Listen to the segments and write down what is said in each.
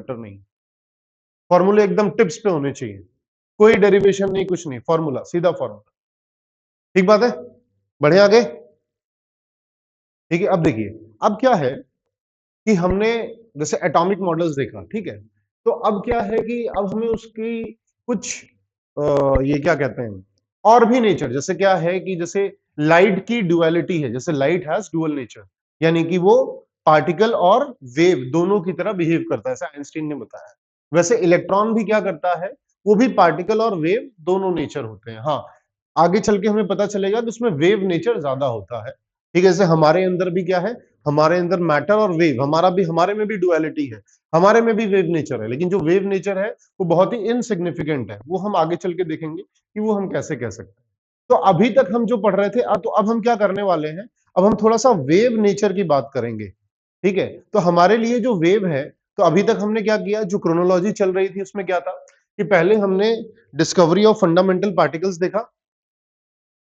Chapter नहीं, फॉर्मूले एकदम टिप्स पे होने चाहिए, कोई डेरिवेशन नहीं, कुछ नहीं, फॉर्मूला, सीधा फॉर्मूला। ठीक बात है, बढ़े आगे। ठीक है, अब देखिए, अब क्या है कि हमने जैसे एटॉमिक मॉडल्स देखा, ठीक है, तो अब क्या है कि अब हमें उसकी कुछ ये क्या कहते हैं, और भी नेचर, जैसे क्या है कि जैसे लाइट की ड्युअलिटी है, जैसे लाइट हैज डुअल नेचर, यानी कि वो पार्टिकल और वेव दोनों की तरह बिहेव करता है, ऐसा आइंस्टीन ने बताया। वैसे इलेक्ट्रॉन भी क्या करता है, वो भी पार्टिकल और वेव दोनों नेचर होते हैं। हाँ, आगे चल के हमें पता चलेगा कि उसमें वेव नेचर ज्यादा होता है। ठीक है, जैसे हमारे अंदर भी क्या है, हमारे अंदर मैटर और वेव, हमारे में भी डुअलिटी है, हमारे में भी वेव नेचर है, लेकिन जो वेव नेचर है वो बहुत ही इनसिग्निफिकेंट है, वो हम आगे चल के देखेंगे कि वो हम कैसे कह सकते हैं। तो अभी तक हम जो पढ़ रहे थे, तो अब हम क्या करने वाले हैं, अब हम थोड़ा सा वेव नेचर की बात करेंगे। ठीक है, तो हमारे लिए जो वेव है, तो अभी तक हमने क्या किया, जो क्रोनोलॉजी चल रही थी उसमें क्या था कि पहले हमने डिस्कवरी ऑफ फंडामेंटल पार्टिकल्स देखा।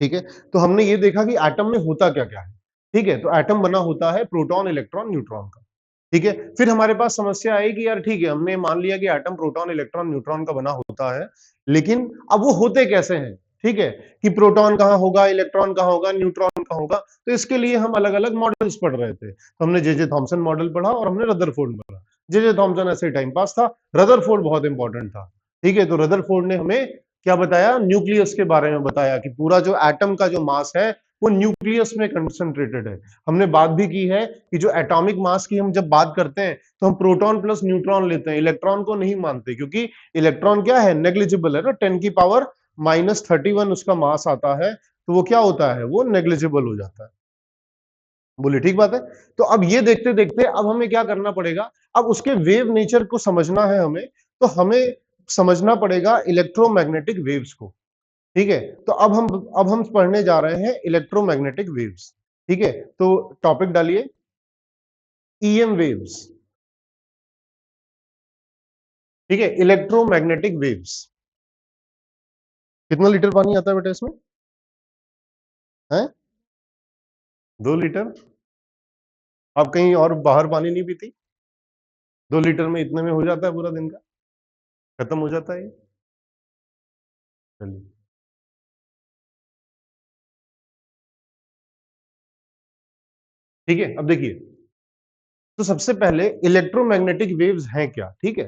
ठीक है, तो हमने ये देखा कि एटम में होता क्या क्या है। ठीक है, तो एटम बना होता है प्रोटॉन, इलेक्ट्रॉन, न्यूट्रॉन का। ठीक है, फिर हमारे पास समस्या आई कि यार ठीक है, हमने मान लिया कि एटम प्रोटॉन, इलेक्ट्रॉन, न्यूट्रॉन का बना होता है, लेकिन अब वो होते कैसे हैं। ठीक है, कि प्रोटॉन कहां होगा, इलेक्ट्रॉन कहां होगा, न्यूट्रॉन कहां होगा, तो इसके लिए हम अलग अलग मॉडल्स पढ़ रहे थे। तो हमने जे थॉमसन मॉडल पढ़ा और हमने रदरफोर्ड पढ़ा। जे थॉमसन ऐसे टाइम पास था, रदरफोर्ड बहुत इंपॉर्टेंट था। ठीक है, तो रदरफोर्ड ने हमें क्या बताया, न्यूक्लियस के बारे में बताया कि पूरा जो एटम का जो मास है वो न्यूक्लियस में कंसंट्रेटेड है। हमने बात भी की है कि जो एटॉमिक मास की हम जब बात करते हैं तो हम प्रोटॉन प्लस न्यूट्रॉन लेते हैं, इलेक्ट्रॉन को नहीं मानते, क्योंकि इलेक्ट्रॉन क्या है, नेग्लिजिबल है ना, 10⁻⁻31 उसका मास आता है, तो वो क्या होता है, वो नेग्लिजिबल हो जाता है। बोले ठीक बात है। तो अब ये देखते देखते अब हमें क्या करना पड़ेगा, अब उसके वेव नेचर को समझना है हमें, तो हमें समझना पड़ेगा इलेक्ट्रोमैग्नेटिक वेव्स को। ठीक है, तो अब हम पढ़ने जा रहे हैं इलेक्ट्रोमैग्नेटिक वेव्स। ठीक है, तो टॉपिक डालिए ईएम वेव्स। ठीक है, इलेक्ट्रोमैग्नेटिक वेव्स। कितना लीटर पानी आता है बेटा इसमें, है 2 लीटर। आप कहीं और बाहर पानी नहीं पीती, 2 लीटर में इतने में हो जाता है पूरा दिन का, खत्म हो जाता है ये। चलिए, ठीक है, अब देखिए, तो सबसे पहले इलेक्ट्रोमैग्नेटिक वेव्स हैं क्या। ठीक है,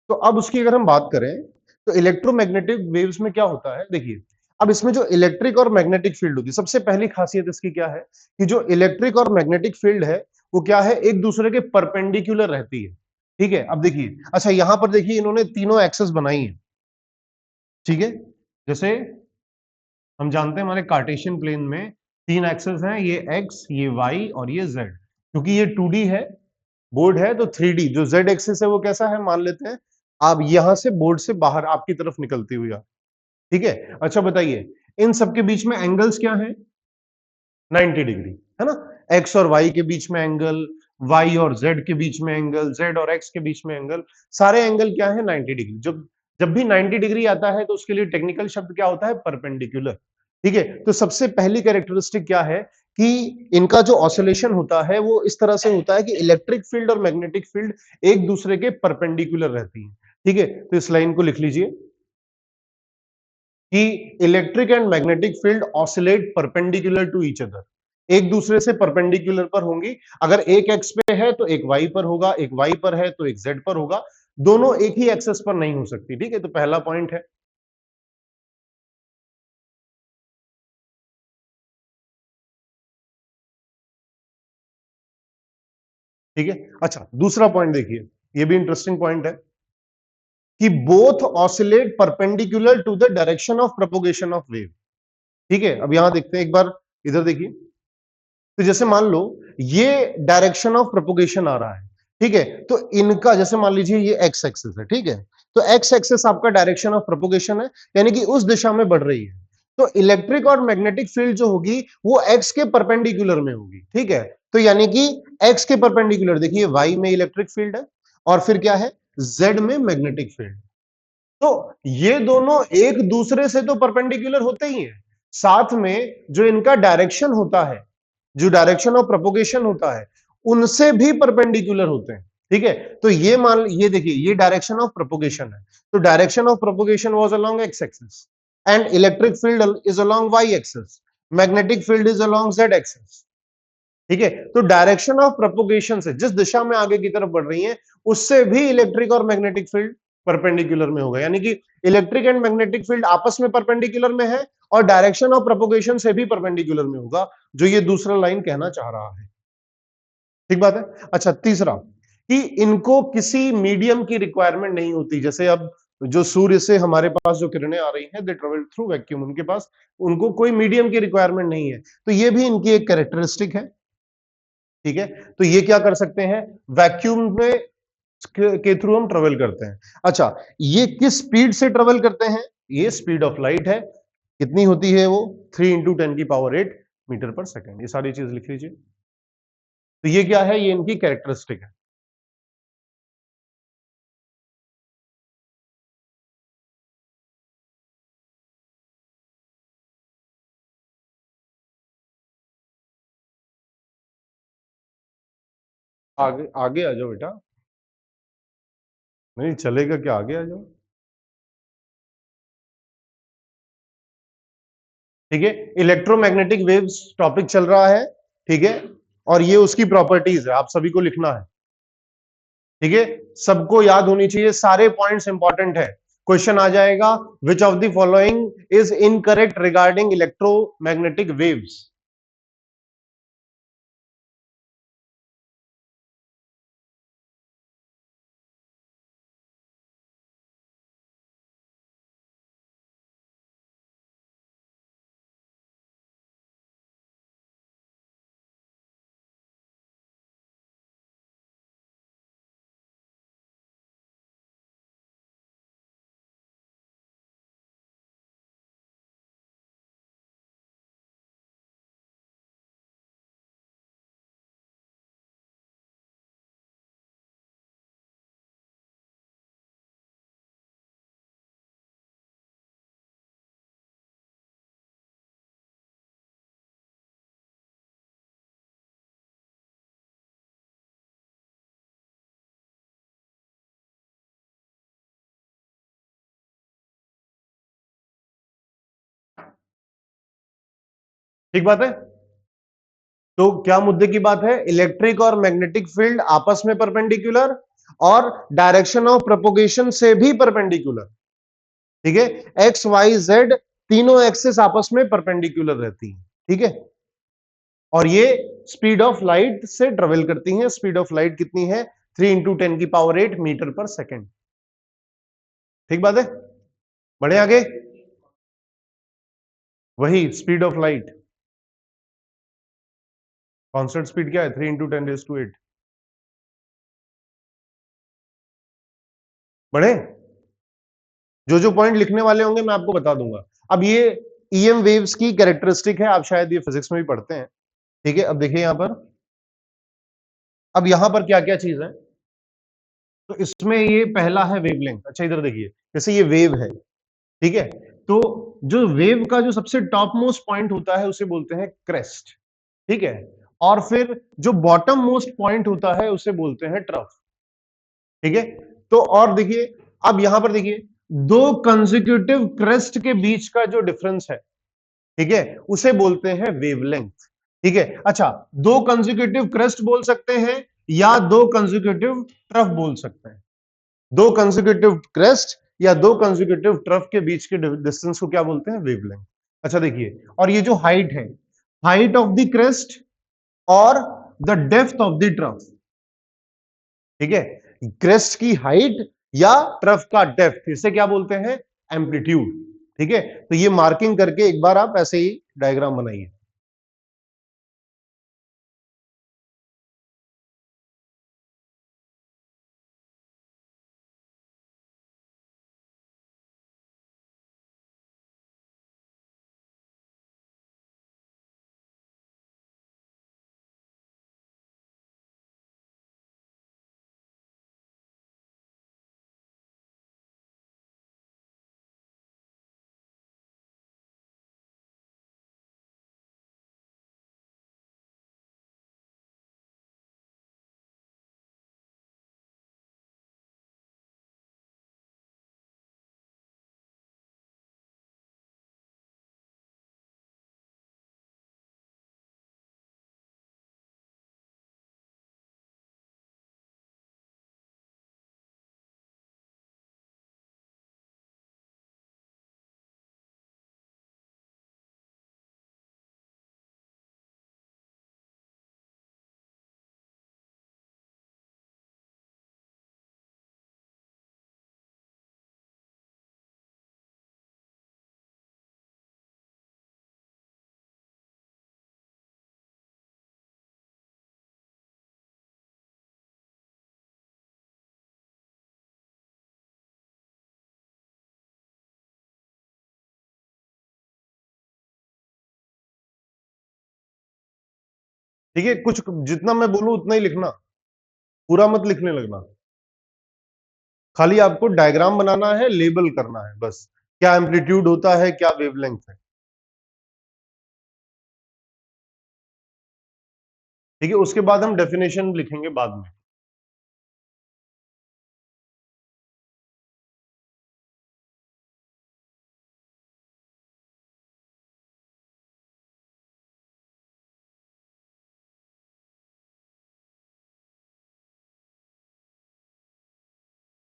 तो अब उसकी अगर हम बात करें, तो इलेक्ट्रोमैग्नेटिक वेव्स में क्या होता है, देखिए, अब इसमें जो इलेक्ट्रिक और मैग्नेटिक फील्ड होती है, सबसे पहली खासियत इसकी क्या है कि जो इलेक्ट्रिक और मैग्नेटिक फील्ड है वो क्या है, एक दूसरे के परपेंडिकुलर रहती है। ठीक है, अब देखिए, अच्छा यहां पर देखिए, इन्होंने तीनों एक्सेस बनाई है। ठीक है, जैसे हम जानते हैं हमारे कार्टेशियन प्लेन में 3 एक्सेस हैं, ये एक्स, ये वाई और ये जेड। क्योंकि ये 2D है, बोर्ड है, तो 3D जो जेड एक्सिस है वो कैसा है, मान लेते हैं आप यहां से बोर्ड से बाहर आपकी तरफ निकलती हुई। ठीक है, अच्छा बताइए, इन सबके बीच में एंगल्स क्या है, 90 डिग्री, है ना। एक्स और वाई के बीच में एंगल, वाई और जेड के बीच में एंगल, जेड और एक्स के बीच में एंगल, सारे एंगल क्या है, 90 डिग्री। जब जब भी 90 डिग्री आता है तो उसके लिए टेक्निकल शब्द क्या होता है, परपेंडिकुलर। ठीक है, तो सबसे पहली कैरेक्टरिस्टिक क्या है कि इनका जो ऑसिलेशन होता है वो इस तरह से होता है कि इलेक्ट्रिक फील्ड और मैग्नेटिक फील्ड एक दूसरे के परपेंडिकुलर रहती है। ठीक है, तो इस लाइन को लिख लीजिए कि electric and magnetic field oscillate perpendicular to each other, एक दूसरे से परपेंडिकुलर पर होंगी। अगर एक एक्स पे है तो एक वाई पर होगा, एक वाई पर है तो एक जेड पर होगा, दोनों एक ही एक्सेस पर नहीं हो सकती। ठीक है, तो पहला पॉइंट है। ठीक है, अच्छा दूसरा पॉइंट देखिए, ये भी इंटरेस्टिंग पॉइंट है कि both oscillate perpendicular to the direction of propagation of wave. ठीक है, अब यहां देखते हैं एक बार, इधर देखिए, तो जैसे मान लो ये डायरेक्शन ऑफ प्रोपोगेशन आ रहा है। ठीक है, तो इनका जैसे मान लीजिए ये एक्स एक्सिस है। ठीक है, तो एक्स एक्सिस आपका डायरेक्शन ऑफ प्रोपोगेशन है, यानी कि उस दिशा में बढ़ रही है। तो इलेक्ट्रिक और मैग्नेटिक फील्ड जो होगी वो एक्स के परपेंडिकुलर में होगी। ठीक है, तो यानी कि एक्स के परपेंडिकुलर, देखिए वाई में इलेक्ट्रिक फील्ड है और फिर क्या है, जेड में मैग्नेटिक फील्ड। तो ये दोनों एक दूसरे से तो परपेंडिकुलर होते ही हैं, साथ में जो इनका डायरेक्शन होता है, जो डायरेक्शन ऑफ प्रोपोगेशन होता है, उनसे भी परपेंडिकुलर होते हैं। ठीक है, तो ये देखिए, ये डायरेक्शन ऑफ प्रोपोगेशन है, तो direction of propagation was along x axis and electric field is along y axis, magnetic field is along z axis. ठीक है, तो डायरेक्शन ऑफ प्रोपोगेशन से जिस दिशा में आगे की तरफ बढ़ रही है उससे भी इलेक्ट्रिक और मैग्नेटिक फील्ड परपेंडिकुलर में होगा, यानी कि इलेक्ट्रिक एंड मैग्नेटिक फील्ड आपस में परपेंडिकुलर में है और डायरेक्शन ऑफ प्रोपोगेशन से भी परपेंडिकुलर में होगा, जो ये दूसरा लाइन कहना चाह रहा है। ठीक बात है। अच्छा, तीसरा कि इनको किसी मीडियम की रिक्वायरमेंट नहीं होती, जैसे अब जो सूर्य से हमारे पास जो किरणें आ रही हैं दे ट्रेवल थ्रू वैक्यूम, उनके पास उनको कोई मीडियम की रिक्वायरमेंट नहीं है, तो ये भी इनकी एक कैरेक्टरिस्टिक है। ठीक है, तो ये क्या कर सकते हैं, वैक्यूम में के थ्रू हम ट्रेवल करते हैं। अच्छा, ये किस स्पीड से ट्रेवल करते हैं, ये स्पीड ऑफ लाइट है, कितनी होती है वो, 3 × 10⁸ मीटर पर सेकेंड, ये सारी चीज लिख लीजिए। तो ये क्या है, ये इनकी कैरेक्टरिस्टिक है। आगे आगे आ जाओ बेटा, नहीं चलेगा क्या, आगे आ जाओ। ठीक है, इलेक्ट्रोमैग्नेटिक वेव्स टॉपिक चल रहा है। ठीक है, और ये उसकी प्रॉपर्टीज है, आप सभी को लिखना है। ठीक है, सबको याद होनी चाहिए, सारे पॉइंट्स इंपॉर्टेंट है। क्वेश्चन आ जाएगा, which of the following is incorrect regarding electromagnetic waves. ठीक बात है, तो क्या मुद्दे की बात है, इलेक्ट्रिक और मैग्नेटिक फील्ड आपस में परपेंडिकुलर और डायरेक्शन ऑफ प्रोपोगेशन से भी परपेंडिकुलर। ठीक है, एक्स वाई जेड तीनों एक्सिस आपस में परपेंडिकुलर रहती है। ठीक है, और ये स्पीड ऑफ लाइट से ट्रेवल करती हैं, स्पीड ऑफ लाइट कितनी है, 3 × 10⁸ मीटर पर सेकेंड। ठीक बात है, बढ़े आगे, वही speed of light, constant speed क्या है, 3 × 10⁸ बढ़े। जो जो पॉइंट लिखने वाले होंगे मैं आपको बता दूंगा। अब ये ईएम वेव्स की कैरेक्टरिस्टिक है, आप शायद ये फिजिक्स में भी पढ़ते हैं। ठीक है, अब देखिए यहां पर, अब यहां पर क्या क्या चीज है, तो इसमें ये पहला है वेवलेंथ। अच्छा इधर देखिए, जैसे ये वेव है, ठीक है, तो जो वेव का जो सबसे टॉप मोस्ट पॉइंट होता है उसे बोलते हैं क्रेस्ट। ठीक है, और फिर जो बॉटम मोस्ट पॉइंट होता है उसे बोलते हैं ट्रफ। ठीक है, तो और देखिए, अब यहां पर देखिए, दो कंसेक्यूटिव क्रेस्ट के बीच का जो डिफरेंस है, ठीक है, उसे बोलते हैं वेवलेंथ। ठीक है, अच्छा, दो कंसेक्यूटिव क्रेस्ट बोल सकते हैं या दो कंसेक्यूटिव ट्रफ बोल सकते हैं। दो कंसेक्यूटिव क्रेस्ट या दो कंसेक्यूटिव ट्रफ के बीच के डिस्टेंस को क्या बोलते हैं, वेवलेंथ। अच्छा देखिए, और ये जो हाइट है, हाइट ऑफ द क्रेस्ट और the depth of the trough. ठीक है, क्रेस्ट की हाइट या ट्रफ का डेप्थ, इसे क्या बोलते हैं, एम्पलीट्यूड। ठीक है, तो ये मार्किंग करके एक बार आप ऐसे ही डायग्राम बनाइए। ठीक है, कुछ जितना मैं बोलूं उतना ही लिखना, पूरा मत लिखने लगना। खाली आपको डायग्राम बनाना है, लेबल करना है बस, क्या एम्पलीट्यूड होता है, क्या वेवलेंथ है। ठीक है, उसके बाद हम डेफिनेशन लिखेंगे बाद में।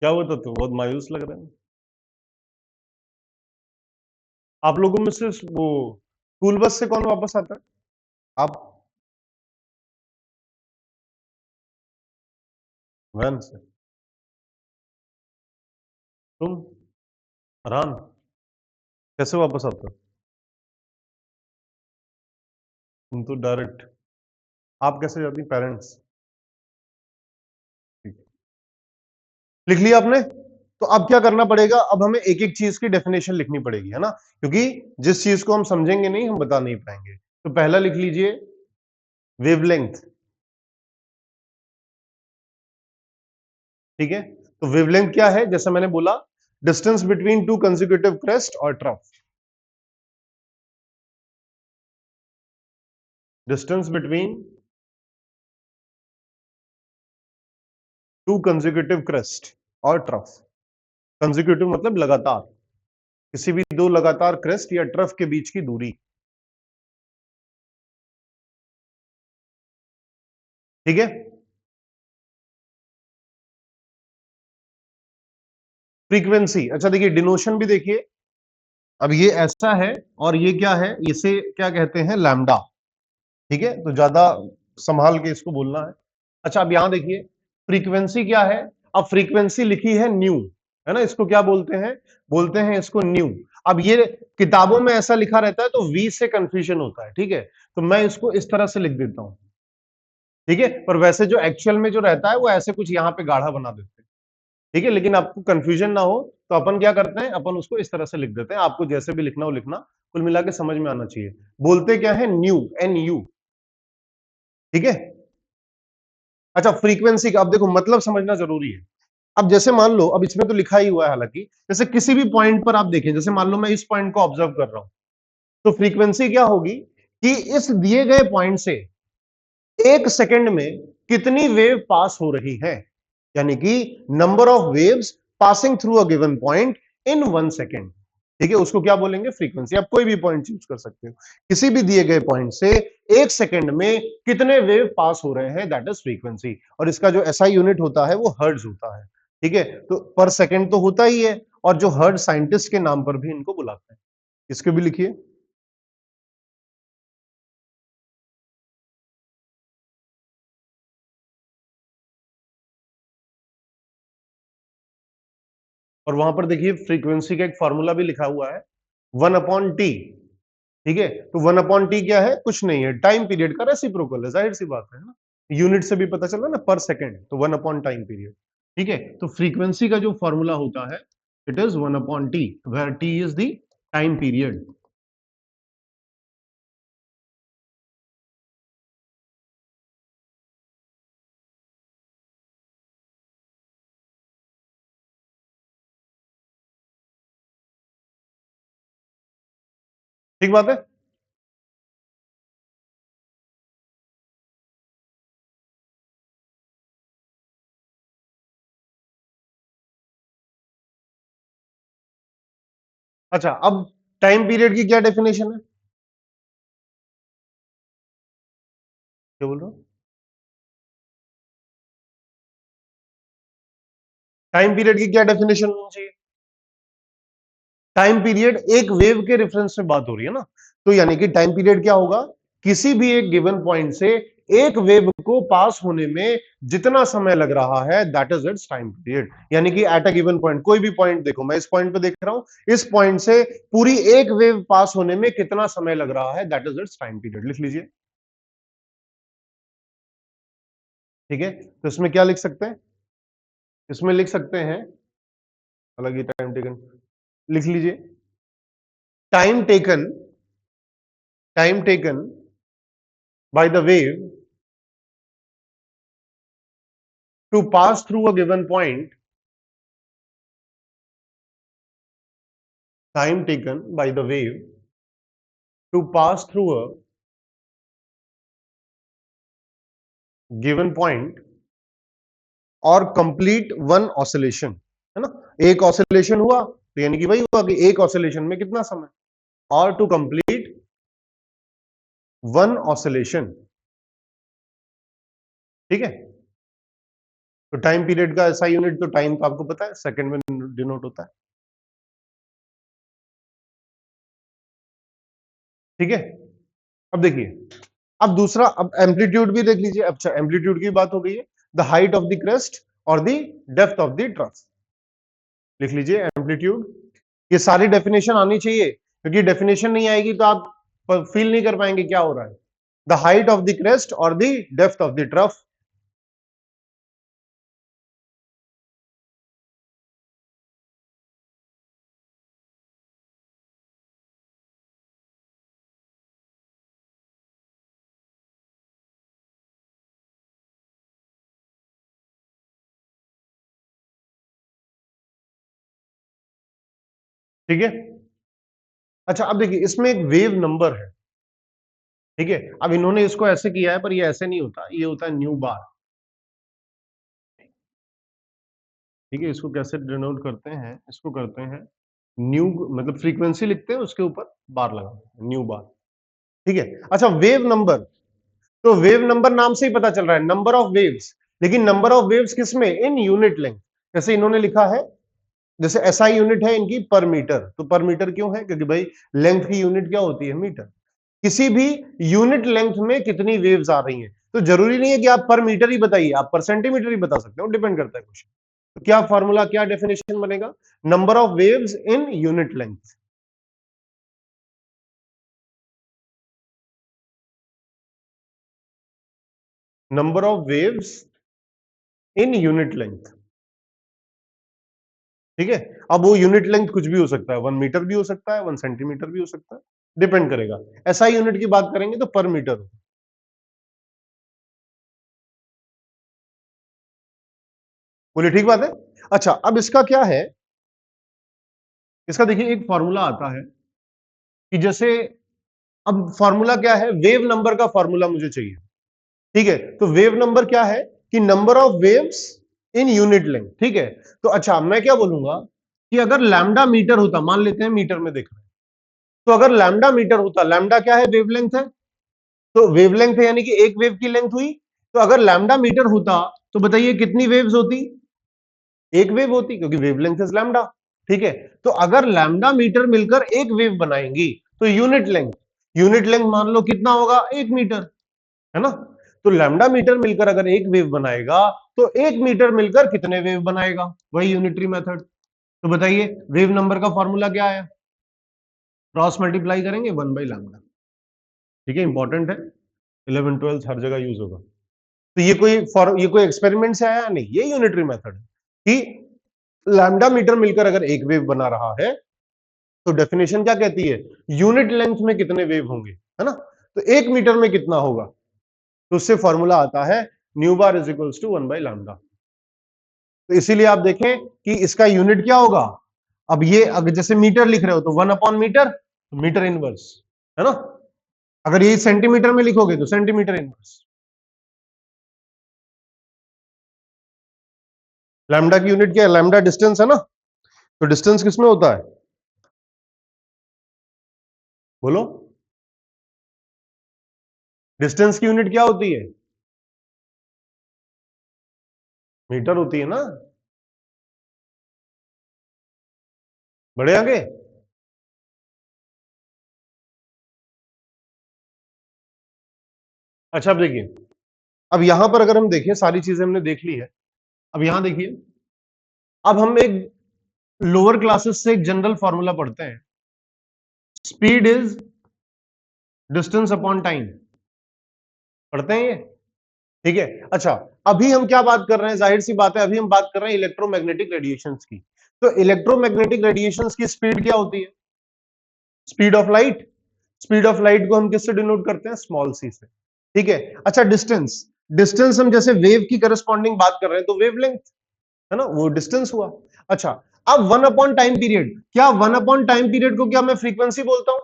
क्या हुआ था, तो बहुत मायूस लग रहे हैं आप लोगों में से। वो स्कूल बस से कौन वापस आता है? आप? वैन से? तुम? फरहान? कैसे वापस आता है? तुम तो डायरेक्ट। आप कैसे जाती? पेरेंट्स? लिख लिया आपने? तो अब क्या करना पड़ेगा, अब हमें एक एक चीज की डेफिनेशन लिखनी पड़ेगी, है ना, क्योंकि जिस चीज को हम समझेंगे नहीं हम बता नहीं पाएंगे। तो पहला लिख लीजिए, वेवलेंथ। ठीक है, तो वेवलेंथ क्या है, जैसे मैंने बोला, distance between two consecutive crest और trough. Distance between two consecutive crest और ट्रफ। कंसेक्यूटिव मतलब लगातार, किसी भी दो लगातार क्रेस्ट या ट्रफ के बीच की दूरी। ठीक है, फ्रीक्वेंसी, अच्छा देखिए डिनोशन भी देखिए। अब ये ऐसा है और ये क्या है, इसे क्या कहते हैं, लैम्डा। ठीक है, तो ज्यादा संभाल के इसको बोलना है। अच्छा अब यहां देखिए, फ्रीक्वेंसी क्या है। अब फ्रीक्वेंसी लिखी है न्यू, है ना, इसको क्या बोलते हैं, बोलते हैं इसको न्यू। अब ये किताबों में ऐसा लिखा रहता है तो वी से कंफ्यूजन होता है, ठीक है, तो मैं इसको इस तरह से लिख देता हूं। ठीक है, पर वैसे जो एक्चुअल में जो रहता है वो ऐसे कुछ यहां पे गाढ़ा बना देते हैं। ठीक है, लेकिन आपको कंफ्यूजन ना हो तो अपन क्या करते हैं, अपन उसको इस तरह से लिख देते हैं, आपको जैसे भी लिखना हो लिखना, कुल मिला के समझ में आना चाहिए। बोलते क्या है, न्यू, एन यू। ठीक है, अच्छा फ्रीक्वेंसी का अब देखो मतलब समझना जरूरी है। अब जैसे मान लो, अब इसमें तो लिखा ही हुआ है हालांकि, जैसे किसी भी पॉइंट पर आप देखें, जैसे मान लो मैं इस पॉइंट को ऑब्जर्व कर रहा हूं, तो फ्रीक्वेंसी क्या होगी कि इस दिए गए पॉइंट से एक सेकंड में कितनी वेव पास हो रही है, यानी कि number of waves passing through a given point in 1 second. ठीक है, उसको क्या बोलेंगे, फ्रीक्वेंसी। आप कोई भी पॉइंट चूज कर सकते हो, किसी भी दिए गए पॉइंट से एक सेकंड में कितने वेव पास हो रहे हैं, दैट इज फ्रीक्वेंसी। और इसका जो एसआई यूनिट होता है वो हर्ट्ज होता है। ठीक है, तो पर सेकंड तो होता ही है, और जो हर्ट्ज साइंटिस्ट के नाम पर भी इनको बुलाते हैं। इसको भी लिखिए। और वहां पर देखिए फ्रीक्वेंसी का एक फॉर्मूला भी लिखा हुआ है, 1/T। ठीक है, तो 1/T क्या है, कुछ नहीं है, टाइम पीरियड का रेसिप्रोकल है, जाहिर सी बात है ना। यूनिट से भी पता चला ना, पर सेकंड, तो 1/टाइम पीरियड। ठीक है, तो फ्रीक्वेंसी का जो फॉर्मूला होता है, it is 1/T, where t is the time period. ठीक बात है। अच्छा अब टाइम पीरियड की क्या डेफिनेशन है, क्या बोल रहा हूं, टाइम पीरियड की क्या डेफिनेशन होनी चाहिए। टाइम पीरियड एक वेव के रेफरेंस में बात हो रही है ना, तो यानी कि टाइम पीरियड क्या होगा, किसी भी एक गिवन पॉइंट से एक वेव को पास होने में जितना समय लग रहा है, that is it's time period. यानी कि एट अ गिवन पॉइंट, कोई भी पॉइंट देखो, मैं इस पॉइंट पे देख रहा हूं, इस पॉइंट से पूरी एक वेव पास होने में कितना समय लग रहा है, that is it's time period, लिख लीजिए। ठीक है, तो इसमें क्या लिख सकते हैं, इसमें लिख सकते हैं, हालांकि टाइम टेकन लिख लीजिए, time taken, time taken by the wave to pass through a given point, time taken by the wave to pass through a given point और कंप्लीट वन ऑसिलेशन, है ना, एक ऑसिलेशन हुआ तो यानी कि वही हुआ कि एक ऑसिलेशन में कितना समय, और टू कंप्लीट वन ऑसिलेशन, ठीक है। तो टाइम पीरियड का ऐसा यूनिट तो टाइम का आपको पता है, सेकंड में डिनोट होता है, ठीक है। अब देखिए, अब दूसरा, अब एम्पलीट्यूड भी देख लीजिए। अच्छा, एम्पलीट्यूड की बात हो गई है, the height of the crest और the depth of the trough, लिख लीजिए एम्पलीट्यूड। ये सारी डेफिनेशन आनी चाहिए, क्योंकि डेफिनेशन नहीं आएगी तो आप फील नहीं कर पाएंगे क्या हो रहा है। The height of the crest और the depth of the trough, ठीक है। अच्छा, अब देखिए इसमें एक वेव नंबर है, ठीक है। अब इन्होंने इसको ऐसे किया है, पर ये ऐसे नहीं होता, ये होता है न्यू बार, ठीक है। इसको कैसे डिनोट करते हैं, इसको करते हैं न्यू, मतलब फ्रीक्वेंसी लिखते हैं, उसके ऊपर बार लगाते हैं, न्यू बार, ठीक है। अच्छा, वेव नंबर, तो वेव नंबर नाम से ही पता चल रहा है नंबर ऑफ वेव्स, लेकिन नंबर ऑफ वेव्स किसमें, इन यूनिट लेंथ। जैसे इन्होंने लिखा है, जैसे एसआई यूनिट है इनकी पर मीटर, तो पर मीटर क्यों है, क्योंकि भाई लेंथ की यूनिट क्या होती है, मीटर। किसी भी यूनिट लेंथ में कितनी वेव्स आ रही हैं, तो जरूरी नहीं है कि आप पर मीटर ही बताइए, आप पर सेंटीमीटर ही बता सकते हो, डिपेंड करता है क्वेश्चन। तो क्या फॉर्मूला, क्या डेफिनेशन बनेगा, number of waves in unit length, number of waves in unit length, ठीक है। अब वो यूनिट लेंथ कुछ भी हो सकता है, 1 मीटर भी हो सकता है, 1 सेंटीमीटर भी हो सकता है, डिपेंड करेगा। एसआई यूनिट की बात करेंगे तो पर मीटर हो, बोलिए ठीक बात है। अच्छा, अब इसका क्या है, इसका देखिए एक फॉर्मूला आता है कि जैसे, अब फॉर्मूला क्या है, वेव नंबर का फॉर्मूला मुझे चाहिए, ठीक है। तो वेव नंबर क्या है कि number of waves in unit length, ठीक है। तो अच्छा, मैं क्या बोलूंगा कि अगर लैम्डा मीटर होता, मान लेते हैं मीटर में देख रहे हैं, तो अगर लैम्डा मीटर होता, लैम्डा क्या है, वेवलेंथ है, तो वेवलेंथ है यानी कि एक वेव की लेंथ हुई। तो अगर लैम्डा मीटर होता तो बताइए कितनी वेव्स होती, एक वेव होती, क्योंकि वेवलेंथ इज लैम्डा, ठीक है। तो अगर लैम्डा मीटर मिलकर एक वेव बनाएंगी, तो यूनिट लेंथ मान लो कितना होगा, 1 मीटर, है ना। तो लैम्डा मीटर मिलकर अगर एक वेव बनाएगा, तो 1 मीटर मिलकर कितने वेव बनाएगा, वही यूनिटरी मेथड। तो बताइए वेव नंबर का फॉर्मूला क्या आया, क्रॉस मल्टीप्लाई करेंगे 1/λ, ठीक है, इंपॉर्टेंट है, 11 12 हर जगह यूज होगा। तो ये कोई एक्सपेरिमेंट से आया नहीं, ये यूनिटरी मेथड है कि लैम्डा मीटर मिलकर अगर एक वेव बना रहा है, तो डेफिनेशन क्या कहती है, यूनिट लेंथ में कितने वेव होंगे, है ना। तो 1 मीटर में कितना होगा, तो उससे फॉर्मूला आता है nu bar is equals to 1/λ। तो इसीलिए आप देखें कि इसका यूनिट क्या होगा, अब ये अगर जैसे मीटर लिख रहे हो तो 1/मीटर, तो मीटर इनवर्स, है ना। अगर ये सेंटीमीटर में लिखोगे तो सेंटीमीटर इनवर्स। लैम्डा की यूनिट क्या है, लैम्डा डिस्टेंस है ना, तो डिस्टेंस किसमें होता है, बोलो, डिस्टेंस की यूनिट क्या होती है, मीटर होती है ना। बढ़े आगे, अच्छा अब देखिए, अब यहां पर अगर हम देखें, सारी चीजें हमने देख ली है, अब यहां देखिए, अब हम एक लोअर क्लासेस से एक जनरल फॉर्मूला पढ़ते हैं, speed is distance upon time, पढ़ते हैं ये, ठीक है। अच्छा, अभी हम क्या बात कर रहे हैं, जाहिर सी बात है, अभी हम बात कर रहे हैं इलेक्ट्रोमैग्नेटिक रेडिएशंस की। तो इलेक्ट्रोमैग्नेटिक रेडिएशंस की स्पीड क्या होती है, speed of light. Speed of light को हम किससे डिनोट करते हैं, स्मॉल सी से, ठीक है। अच्छा, डिस्टेंस, डिस्टेंस हम जैसे वेव की करस्पॉन्डिंग बात कर रहे हैं तो वेवलेंथ है ना, वो डिस्टेंस हुआ। अच्छा, अब 1 अपॉन टाइम पीरियड, क्या 1 अपॉन टाइम पीरियड को क्या मैं फ्रीक्वेंसी बोलता हूं?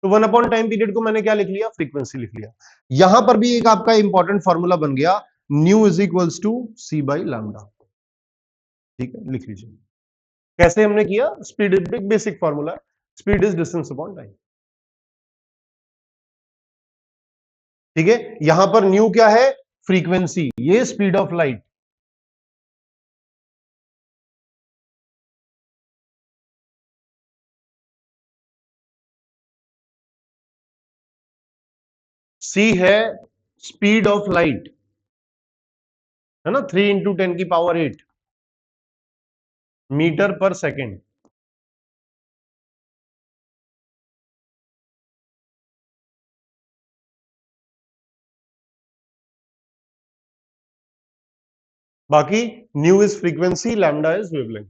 तो 1 अपॉन टाइम पीरियड को मैंने क्या लिख लिया? फ्रीक्वेंसी लिख लिया। यहां पर भी एक आपका इंपॉर्टेंट फॉर्मूला बन गया, nu is equals to c by lambda. ठीक है, लिख लीजिए। कैसे हमने किया? Speed, basic formula, speed is distance upon time. ठीक है, यहां पर न्यू क्या है? फ्रीक्वेंसी, ये स्पीड ऑफ लाइट। सी है स्पीड ऑफ लाइट, है ना, 3 × 10⁸ मीटर पर सेकेंड। बाकी new is frequency, lambda is wavelength.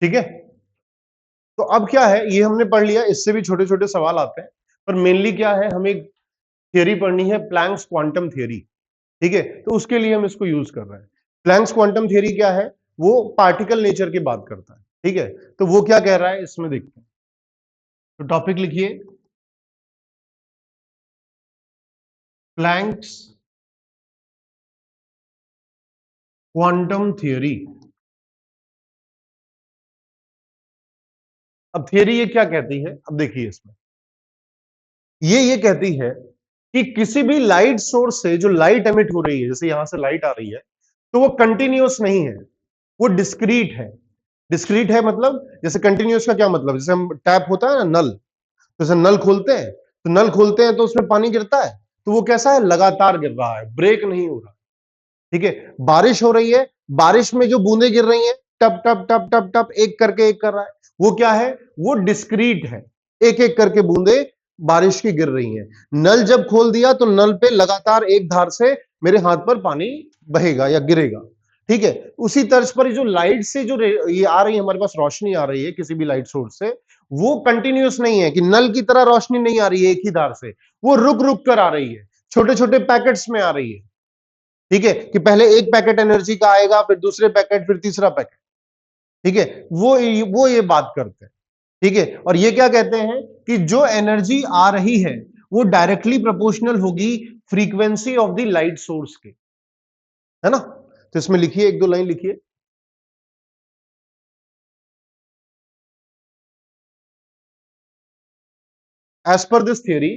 ठीक है, तो अब क्या है, ये हमने पढ़ लिया, इससे भी छोटे छोटे सवाल आते हैं, पर मेनली क्या है, हमें थियरी पढ़नी है, प्लैंक्स क्वांटम थियरी। ठीक है, तो उसके लिए हम इसको यूज कर रहे हैं। प्लैंक्स क्वांटम थियरी क्या है? वो पार्टिकल नेचर की बात करता है। ठीक है, तो वो क्या कह रहा है इसमें देखते हैं। तो टॉपिक लिखिए, प्लैंक्स क्वांटम थियरी। अब थियरी ये क्या कहती है? अब देखिए इसमें, ये कहती है कि किसी भी लाइट सोर्स से जो लाइट एमिट हो रही है, जैसे यहां से लाइट आ रही है, तो वो कंटिन्यूअस नहीं है, वो डिस्क्रीट है। डिस्क्रीट है मतलब, जैसे कंटिन्यूअस का क्या मतलब, जैसे हम टैप होता है ना, नल, जैसे नल खोलते हैं, तो नल खोलते हैं तो उसमें पानी गिरता है, तो वो कैसा है? लगातार गिर रहा है, ब्रेक नहीं हो रहा। ठीक है, बारिश हो रही है, बारिश में जो बूंदे गिर रही हैं, टप टप टप टप टप, एक करके एक कर रहा है, वो क्या है? वो डिस्क्रीट है, एक एक करके बूंदे बारिश की गिर रही हैं। नल जब खोल दिया तो नल पे लगातार एक धार से मेरे हाथ पर पानी बहेगा या गिरेगा। ठीक है, उसी तर्ज पर जो लाइट से जो ये आ रही है, हमारे पास रोशनी आ रही है किसी भी लाइट सोर्स से, वो कंटिन्यूअस नहीं है कि नल की तरह रोशनी नहीं आ रही है एक ही धार से, वो रुक रुक कर आ रही है, छोटे छोटे पैकेट्स में आ रही है। ठीक है, कि पहले एक पैकेट एनर्जी का आएगा, फिर दूसरे पैकेट, फिर तीसरा पैकेट। ठीक है, वो ये बात करते हैं। ठीक है, और ये क्या कहते हैं कि जो एनर्जी आ रही है वो डायरेक्टली प्रोपोर्शनल होगी frequency of the light source के, है ना। तो इसमें लिखिए, एक दो लाइन लिखिए। As per this theory,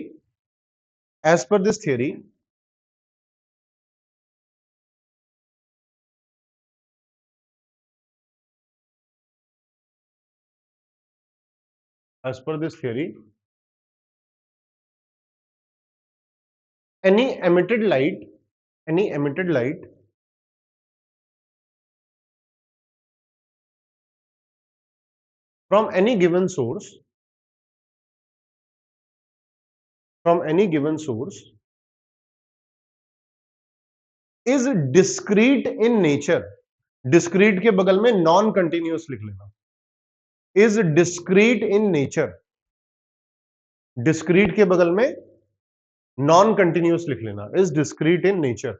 as per this theory, as per this theory, any emitted light, any emitted light from any given source, from any given source is discrete in nature. discrete के बगल में non continuous लिख लेना, is discrete in nature, discrete के बगल में non continuous लिख लेना, is discrete in nature।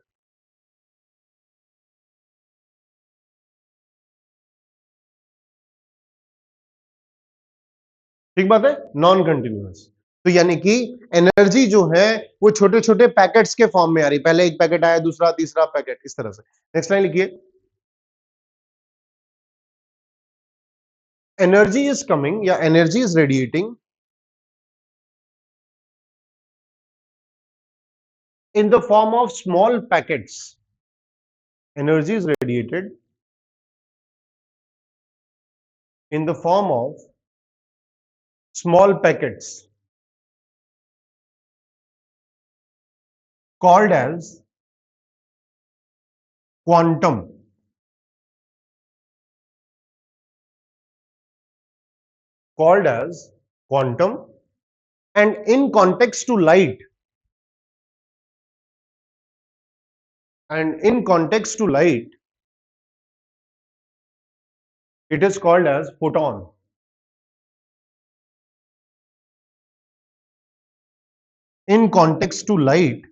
ठीक बात है, नॉन कंटिन्यूअस। तो यानी कि एनर्जी जो है वो छोटे छोटे पैकेट्स के फॉर्म में आ रही, पहले एक पैकेट आया, दूसरा, तीसरा पैकेट, इस तरह से। नेक्स्ट लाइन लिखिए, एनर्जी इज कमिंग या energy is radiating in the form of small packets. Energy is radiated in the form of small packets called as quantum. Called as quantum, and in context to light, and in context to light, it is called as photon. In context to light,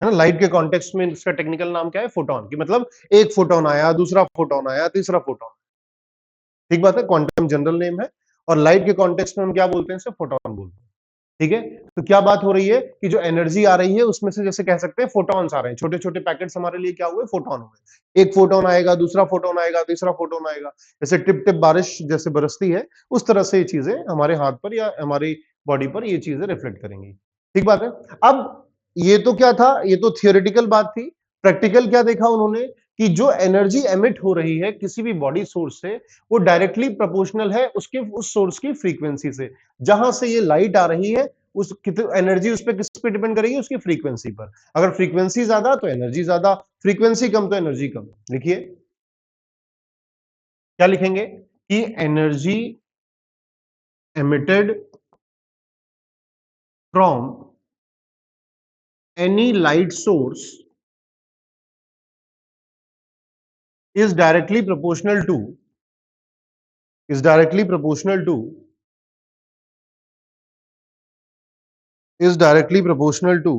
है ना, light के context में इसका technical नाम क्या है, photon, कि मतलब एक फोटोन आया, दूसरा फोटोन आया, तीसरा फोटोन। ठीक बात है, क्वांटम जनरल नेम है, और लाइट के कॉन्टेक्स्ट में हम क्या बोलते हैं, इसे फोटोन बोलते हैं। ठीक है, तो क्या बात हो रही है कि जो एनर्जी आ रही है उसमें से जैसे कह सकते हैं फोटॉन्स आ रहे हैं, छोटे छोटे पैकेट्स हमारे लिए क्या हुए, फोटोन हुए। एक फोटोन आएगा, दूसरा फोटोन आएगा, तीसरा फोटोन आएगा, जैसे टिप टिप बारिश जैसे बरसती है, उस तरह से ये चीजें हमारे हाथ पर या हमारी बॉडी पर ये चीजें रिफ्लेक्ट करेंगी। ठीक बात है। अब ये तो क्या था, ये तो थियोरेटिकल बात थी। प्रैक्टिकल क्या देखा उन्होंने, कि जो एनर्जी एमिट हो रही है किसी भी बॉडी सोर्स से, वो डायरेक्टली प्रोपोर्शनल है उसके उस सोर्स की फ्रीक्वेंसी से। जहां से ये लाइट आ रही है, उस एनर्जी उस पर किस पे डिपेंड करेगी, उसकी फ्रीक्वेंसी पर। अगर फ्रीक्वेंसी ज्यादा तो एनर्जी ज्यादा, फ्रीक्वेंसी कम तो एनर्जी कम। लिखिए, क्या लिखेंगे, कि energy emitted from any light source is directly proportional to is directly proportional to is directly proportional to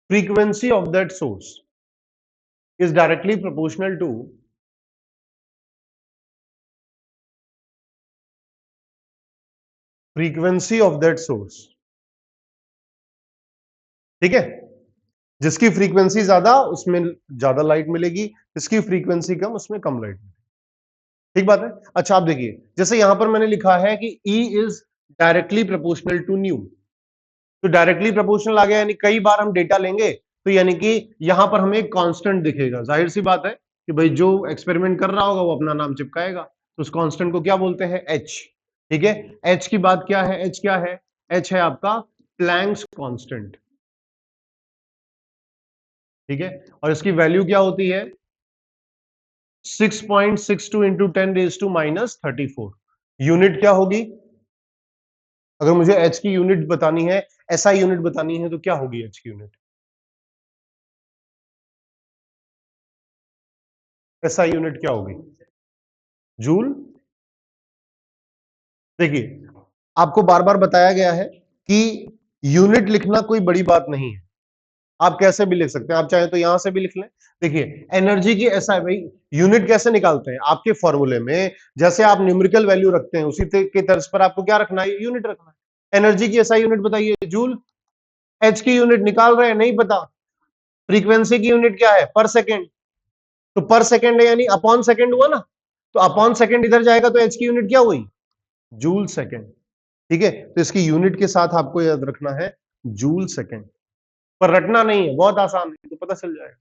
frequency of that source is directly proportional to frequency of that source। ठीक है, जिसकी frequency ज्यादा उसमें ज्यादा light मिलेगी, जिसकी frequency कम उसमें कम light मिलेगी। ठीक बात है। अच्छा आप देखिए, जैसे यहां पर मैंने लिखा है कि E is directly proportional to nu, तो डायरेक्टली प्रोपोर्शनल आ गया, यानी कई बार हम डेटा लेंगे तो यानी कि यहां पर हमें कांस्टेंट दिखेगा। जाहिर सी बात है कि भाई जो एक्सपेरिमेंट कर रहा होगा वो अपना नाम चिपकाएगा, तो उस कांस्टेंट को क्या बोलते हैं, एच। ठीक है, एच की बात क्या है, एच क्या है, एच है आपका प्लैंक्स कांस्टेंट। ठीक है, और इसकी वैल्यू क्या होती है, 6.62 इंटू 10⁻⁻34। यूनिट क्या होगी, अगर मुझे एच की यूनिट बतानी है, एसआई यूनिट बतानी है, तो क्या होगी एच की यूनिट, एसआई यूनिट क्या होगी, जूल। देखिए, आपको बार बार बताया गया है कि यूनिट लिखना कोई बड़ी बात नहीं है, आप कैसे भी लिख सकते हैं, आप चाहे तो यहां से भी लिख लें। देखिए, एनर्जी की ऐसा है भाई, यूनिट कैसे निकालते हैं, आपके फॉर्मूले में जैसे आप न्यूमेरिकल वैल्यू रखते हैं उसी के तर्ज पर आपको क्या रखना है, यूनिट रखना है। एनर्जी की ऐसा यूनिट बताइए, जूल। एच की यूनिट निकाल रहे हैं, नहीं पता। फ्रीक्वेंसी की यूनिट क्या है, पर सेकेंड, तो पर सेकेंड है यानी अपॉन सेकेंड हुआ ना, तो अपॉन सेकेंड इधर जाएगा तो एच की यूनिट क्या हुई, जूल सेकेंड। ठीक है, तो इसकी यूनिट के साथ आपको याद रखना है जूल सेकेंड, पर रटना नहीं है, बहुत आसान है, तो पता चल जाएगा।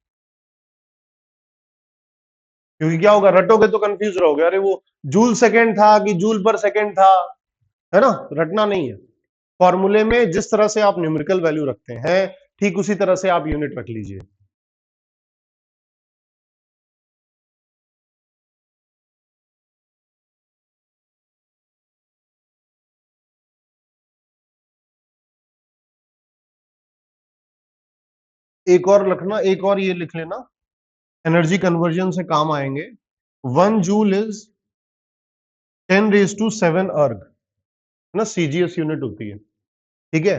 क्योंकि क्या होगा, रटोगे तो कंफ्यूज रहोगे, अरे वो जूल सेकेंड था कि जूल पर सेकेंड था, है ना, रटना नहीं है। फॉर्मूले में जिस तरह से आप न्यूमेरिकल वैल्यू रखते हैं, ठीक उसी तरह से आप यूनिट रख लीजिए। एक और लिखना, एक और ये लिख लेना, एनर्जी कन्वर्जन से काम आएंगे। 1 जूल इज 10⁻⁷ अर्ग, ना, सीजीएस यूनिट होती है। ठीक है,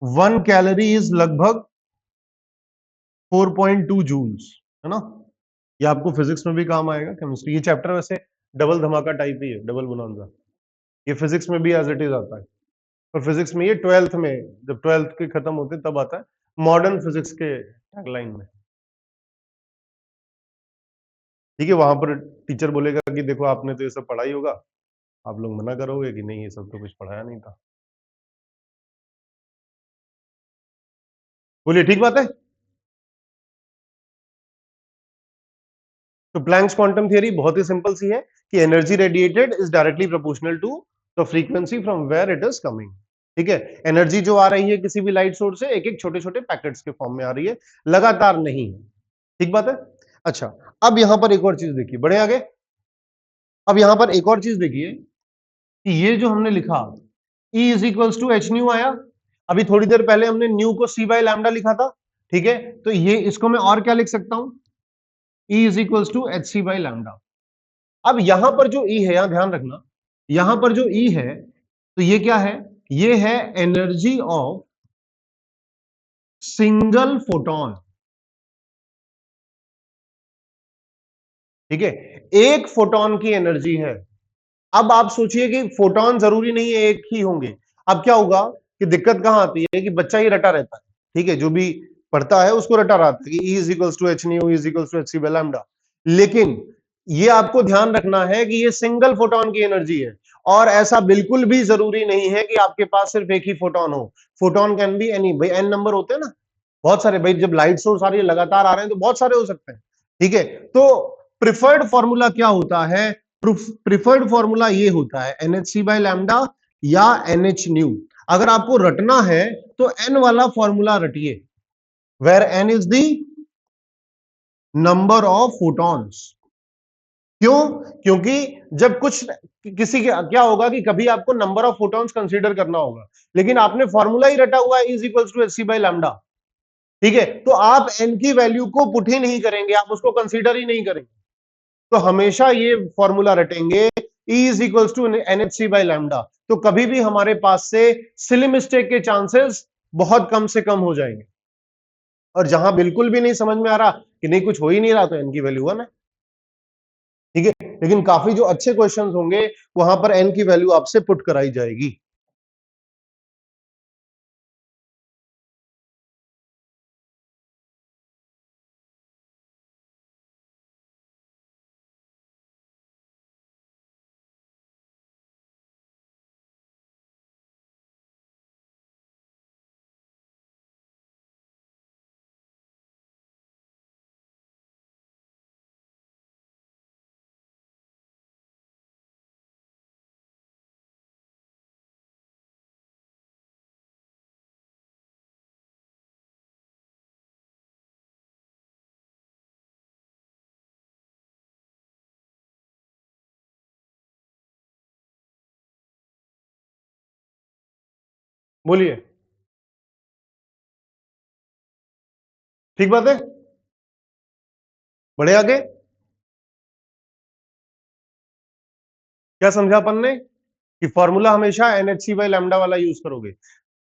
1 कैलोरी इज लगभग 4.2 जूल्स, है ना। ये आपको फिजिक्स में भी काम आएगा, केमिस्ट्री, ये चैप्टर वैसे डबल धमाका टाइप ही है, डबल बोनांजा। ये फिजिक्स में भी एज इट इज आता है, पर फिजिक्स में ये 12th में, जब 12th के खत्म होते तब आता है, मॉडर्न फिजिक्स के टैगलाइन में। ठीक है, वहां पर टीचर बोलेगा कि देखो आपने तो ये सब पढ़ा ही होगा, आप लोग मना करोगे कि नहीं ये सब तो कुछ पढ़ाया नहीं था। बोलिए, ठीक बात है। तो प्लैंक्स क्वांटम थियरी बहुत ही सिंपल सी है, कि energy radiated is directly proportional to the frequency from where it is coming. ठीक है, एनर्जी जो आ रही है किसी भी लाइट सोर्स से, एक एक छोटे छोटे पैकेट्स के फॉर्म में आ रही है, लगातार नहीं है। ठीक बात है। अच्छा, अब यहां पर एक और चीज देखिए, बढ़े आगे। अब यहां पर एक और चीज देखिए, कि ये जो हमने लिखा E is equals to h nu आया, अभी थोड़ी देर पहले हमने न्यू को C बाई लैम्डा लिखा था। ठीक है, तो ये इसको मैं और क्या लिख सकता हूं, E is equals to h c by lambda. अब यहां पर जो E है, यहां ध्यान रखना, यहां पर जो ई है तो ये क्या है, ये है एनर्जी ऑफ सिंगल फोटोन। ठीक है, एक फोटोन की एनर्जी है। अब आप सोचिए कि फोटोन जरूरी नहीं है एक ही होंगे। अब क्या होगा कि दिक्कत कहां आती है कि बच्चा ही रटा रहता है। ठीक है, जो भी पढ़ता है उसको रटा रहता है कि E is equals to h nu is equals to h c by lambda. लेकिन ये आपको ध्यान रखना है कि ये सिंगल फोटोन की एनर्जी है, और ऐसा बिल्कुल भी जरूरी नहीं है कि आपके पास सिर्फ एक ही फोटोन हो। फोटोन कैन बी एनी, भाई एन नंबर होते हैं ना, बहुत सारे। भाई जब लाइट सोर्स आ रही है लगातार आ रहे हैं तो बहुत सारे हो सकते हैं। ठीक है, तो प्रिफर्ड फॉर्मूला क्या होता है, प्रिफर्ड फॉर्मूला ये होता है NHC बाय लैम्डा या NH न्यू। अगर आपको रटना है तो n वाला फॉर्मूला रटिए, where n is the number of photons. क्यों? क्योंकि जब कुछ किसी के क्या होगा कि कभी आपको नंबर ऑफ फोटॉन्स कंसीडर करना होगा, लेकिन आपने फॉर्मूला ही रटा हुआ है is equals to h c by lambda. ठीक है, तो आप n की वैल्यू को पुट ही नहीं करेंगे, आप उसको कंसीडर ही नहीं करेंगे। तो हमेशा ये फॉर्मूला रटेंगे E is equals to NHC by lambda. तो कभी भी हमारे पास से सिली मिस्टेक के चांसेस बहुत कम से कम हो जाएंगे। और जहां बिल्कुल भी नहीं समझ में आ रहा कि नहीं कुछ हो ही नहीं रहा तो n की वैल्यू 1 है। ठीक है, लेकिन काफी जो अच्छे क्वेश्चंस होंगे वहां पर n की वैल्यू आपसे पुट कराई जाएगी। बोलिए। ठीक बात है, बढ़े आगे। क्या समझा अपन ने कि फॉर्मूला हमेशा NHC बाय लैम्डा वाला यूज करोगे।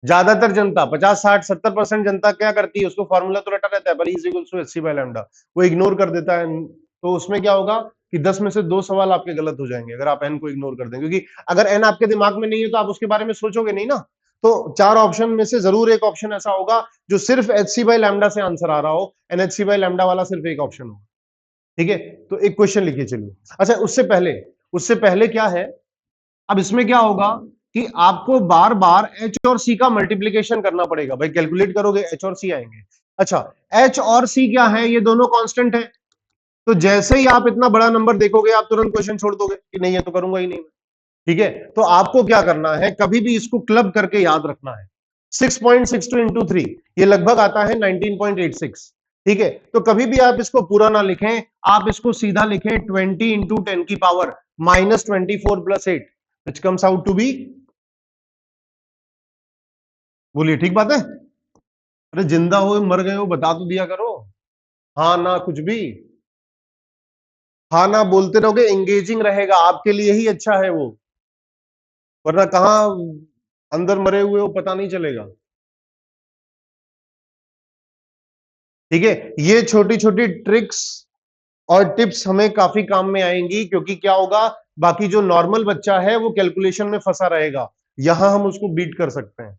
ज्यादातर जनता 50-60-70% जनता क्या करती है, उसको फॉर्मूला तो रटा रहता है पर is equals to h c by lambda, वो इग्नोर कर देता है। तो उसमें क्या होगा कि 10 में से 2 सवाल आपके गलत हो जाएंगे अगर आप एन को इग्नोर कर दें, क्योंकि अगर एन आपके दिमाग में नहीं है तो आप उसके बारे में सोचोगे नहीं ना। तो 4 ऑप्शन में से जरूर एक ऑप्शन ऐसा होगा जो सिर्फ एचसी बाय लैम्डा से आंसर आ रहा हो, एनएचसी बाय लैम्डा वाला सिर्फ एक ऑप्शन होगा। ठीक है, तो एक क्वेश्चन लिखिए चलिए। अच्छा, उससे पहले क्या है, अब इसमें क्या होगा कि आपको बार बार एच और सी का मल्टीप्लीकेशन करना पड़ेगा। भाई कैलकुलेट करोगे एच और सी आएंगे। अच्छा, एच और सी क्या है, ये दोनों कांस्टेंट है। तो जैसे ही आप इतना बड़ा नंबर देखोगे आप तुरंत क्वेश्चन छोड़ दोगे कि नहीं ये तो करूंगा ही नहीं। ठीक है, तो आपको क्या करना है, कभी भी इसको क्लब करके याद रखना है। 6.62 इंटू 3 ये लगभग आता है 19.86। ठीक है, तो कभी भी आप इसको पूरा ना लिखें, आप इसको सीधा लिखें 20 इंटू 10 की पावर -24 प्लस 8 which comes out to be. बोलिए, ठीक बात है। अरे जिंदा हो मर गए हो बता तो दिया करो। हाँ ना कुछ भी, हाँ ना बोलते रहोगे, एंगेजिंग रहेगा, आपके लिए ही अच्छा है वो, वरना कहां अंदर मरे हुए हो पता नहीं चलेगा। ठीक है, ये छोटी छोटी ट्रिक्स और टिप्स हमें काफी काम में आएंगी, क्योंकि क्या होगा, बाकी जो नॉर्मल बच्चा है वो कैलकुलेशन में फंसा रहेगा, यहां हम उसको बीट कर सकते हैं।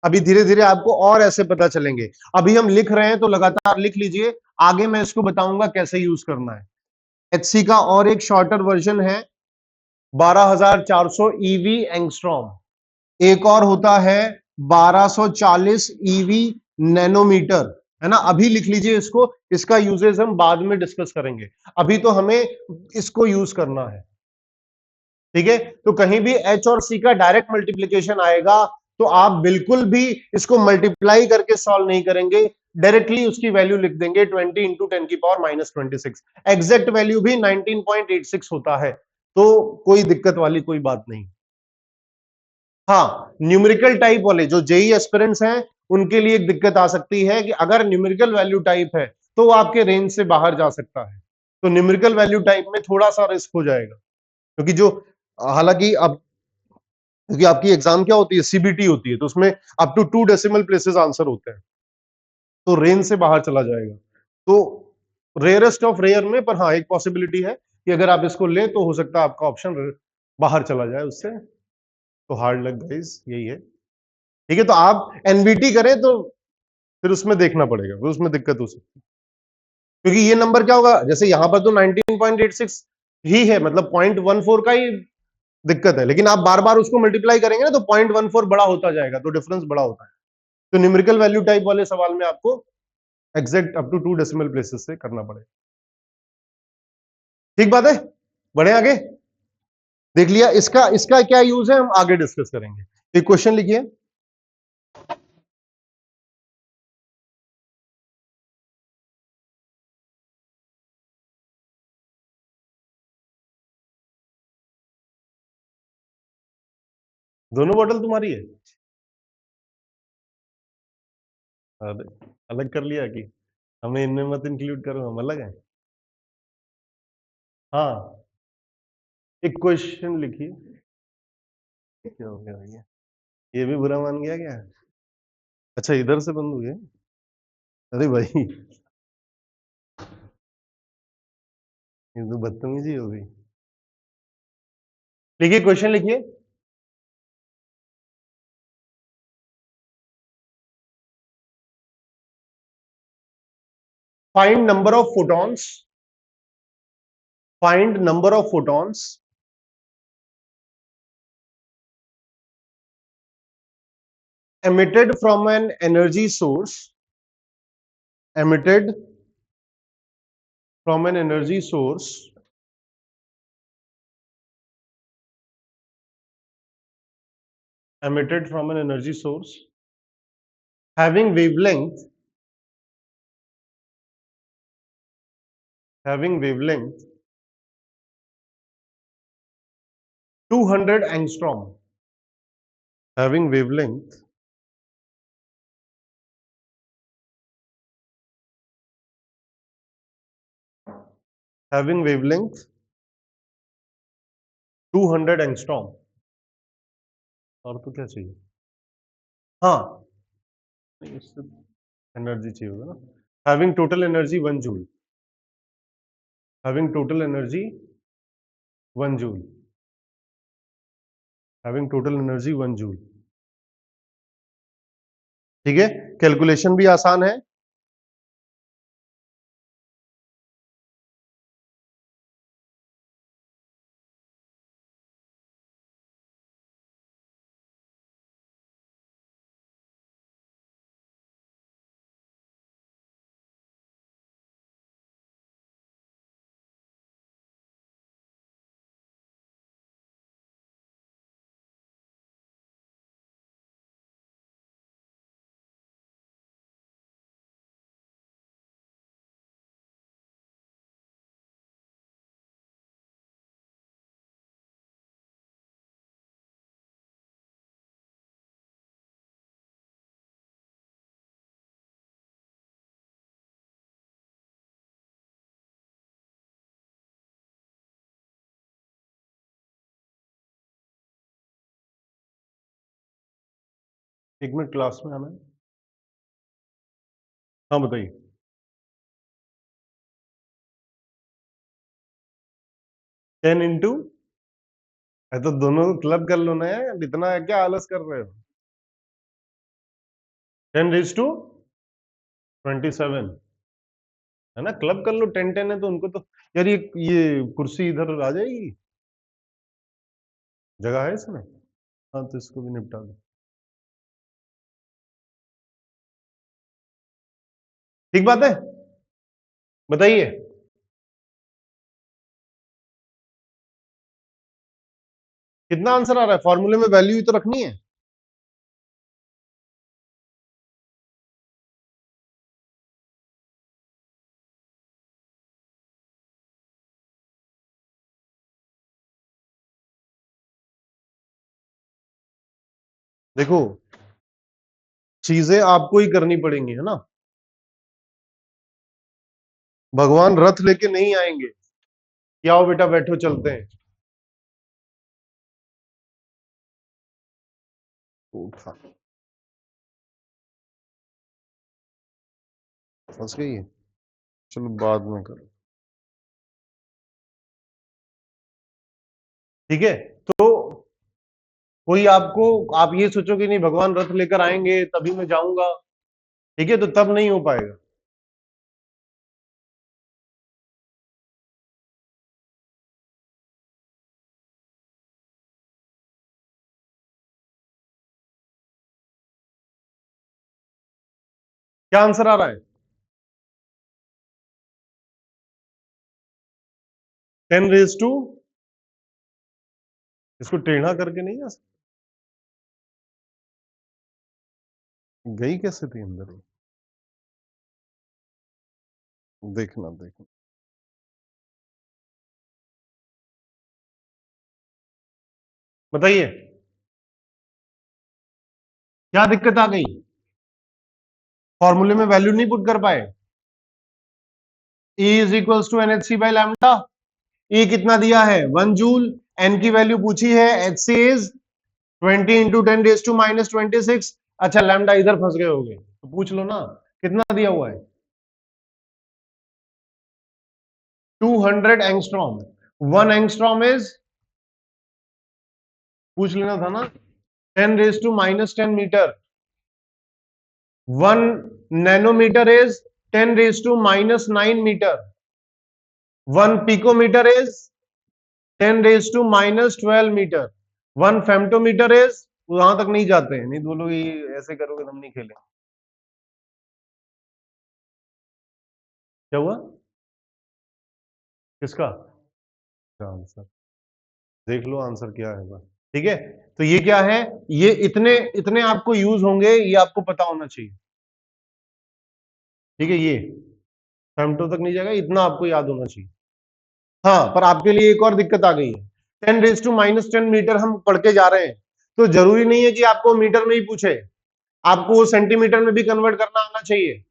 अभी धीरे धीरे आपको और ऐसे पता चलेंगे। अभी हम लिख रहे हैं तो लगातार लिख लीजिए, आगे मैं इसको बताऊंगा कैसे यूज करना है। एचसी का और एक शॉर्टर वर्जन है 12400 ईवी एंगस्ट्रॉम, एक और होता है 1240 ईवी नैनोमीटर, है ना। अभी लिख लीजिए इसको, इसका यूजेस हम बाद में डिस्कस करेंगे, अभी तो हमें इसको यूज करना है। ठीक है, तो कहीं भी एच और सी का डायरेक्ट मल्टीप्लीकेशन आएगा तो आप बिल्कुल भी इसको मल्टीप्लाई करके सॉल्व नहीं करेंगे, डायरेक्टली उसकी वैल्यू लिख देंगे 20 इंटू 10 की पावर -26। एग्जैक्ट वैल्यू भी 19.86 होता है, तो कोई दिक्कत वाली कोई बात नहीं। हाँ, न्यूमेरिकल टाइप वाले जो जेई एस्पिरेंट्स हैं उनके लिए एक दिक्कत आ सकती है कि अगर न्यूमेरिकल वैल्यू टाइप है तो वो आपके रेंज से बाहर जा सकता है। तो न्यूमेरिकल वैल्यू टाइप में थोड़ा सा रिस्क हो जाएगा, क्योंकि जो हालांकि अब क्योंकि आपकी एग्जाम क्या होती है, सीबीटी होती है, तो उसमें up to 2 decimal places answer होते हैं, तो रेंज से बाहर चला जाएगा। तो रेयरेस्ट ऑफ रेयर में, पर हाँ एक पॉसिबिलिटी है कि अगर आप इसको लें तो हो सकता है आपका ऑप्शन बाहर चला जाए उससे। तो हार्ड लक गाइस, यही है। ठीक है, तो आप एनबीटी करें तो फिर उसमें देखना पड़ेगा, फिर उसमें दिक्कत हो सकती है, क्योंकि ये नंबर क्या होगा, जैसे यहां पर तो 19.86 ही है, मतलब 0.14 का ही दिक्कत है, लेकिन आप बार बार उसको मल्टीप्लाई करेंगे ना तो 0.14 बड़ा होता जाएगा, तो डिफरेंस बड़ा होता है। तो न्यूमेरिकल वैल्यू टाइप वाले सवाल में आपको exact up to 2 decimal places से करना पड़ेगा। ठीक बात है, बढ़े आगे। देख लिया, इसका इसका क्या यूज है हम आगे डिस्कस करेंगे। एक क्वेश्चन लिखिए, दोनों बॉटल तुम्हारी है? अरे, अलग कर लिया कि हमें इनमें मत इंक्लूड करो, हम अलग हैं। हाँ, एक क्वेश्चन लिखिए। क्या हो गया भैया, ये भी बुरा मान गया क्या? अच्छा, इधर से बंद हुई है। अरे भाई, ये तो बदतमीजी हो गई। लिखिए, क्वेश्चन लिखिए। Find number of photons, find number of photons emitted from an energy source, emitted from an energy source emitted from an energy source having wavelength, having wavelength 200 angstrom, having wavelength 200 angstrom। और तो क्या चाहिए? हाँ, इससे energy चाहिए होगा ना। Having total energy 1 joule, having total energy 1 joule, having total energy 1 joule. ठीक है, कैलकुलेशन भी आसान है। एक मिनट, क्लास में आना है। हाँ बताइए। 10 इंटू, तो दोनों क्लब कर लो ना यार, इतना क्या आलस कर रहे हो? 10 raised to 27 है ना, क्लब कर लो। 10 10 है तो उनको तो यार, ये कुर्सी इधर आ जाएगी, जगह है इसमें। हाँ, तो इसको भी निपटा दो। ठीक बात है, बताइए। कितना आंसर आ रहा है? फॉर्मूले में वैल्यू ही तो रखनी है। देखो, चीजें आपको ही करनी पड़ेंगी, है ना। भगवान रथ लेके नहीं आएंगे कि आओ बेटा बैठो चलते हैं। उठा फंस गई है, चलो बाद में करो। ठीक है, तो कोई आपको, आप ये सोचो कि नहीं भगवान रथ लेकर आएंगे तभी मैं जाऊंगा, ठीक है, तो तब नहीं हो पाएगा। क्या आंसर आ रहा है? 10 रेज टू, इसको टेढ़ा करके नहीं आ सकता? गई कैसे थी अंदर ये? देखना देखना, बताइए क्या दिक्कत आ गई? फॉर्मूले में वैल्यू नहीं पुट कर पाए। E is equals to n h c by lambda. E कितना दिया है 1 जूल, N की वैल्यू पूछी है, एच सी इज 20 इंटू 10⁻²6। अच्छा लैम्डा इधर फंस गए होगे तो पूछ लो ना कितना दिया हुआ है। 200 एंगस्ट्रॉम, 1 एंगस्ट्रॉम इज, पूछ लेना था ना, 10⁻⁻10 metre. 1 nanometre is 10⁻⁻9 metre. 1 picometre is 10⁻⁻12 metre. 1 femtometre is, वहां तक नहीं जाते हैं, नहीं तो बोलोगे ये ऐसे करोगे तो हम नहीं खेलेंगे। क्या हुआ? किसका आंसर? देख लो आंसर क्या है बस। ठीक है, तो ये क्या है, ये इतने इतने आपको यूज होंगे, ये आपको पता होना चाहिए। ठीक है, ये फेम्टो तक नहीं जाएगा, इतना आपको याद होना चाहिए। हाँ, पर आपके लिए एक और दिक्कत आ गई है। 10⁻⁻10 मीटर हम पढ़ के जा रहे हैं, तो जरूरी नहीं है कि आपको मीटर में ही पूछे, आपको वो सेंटीमीटर में भी कन्वर्ट करना आना चाहिए।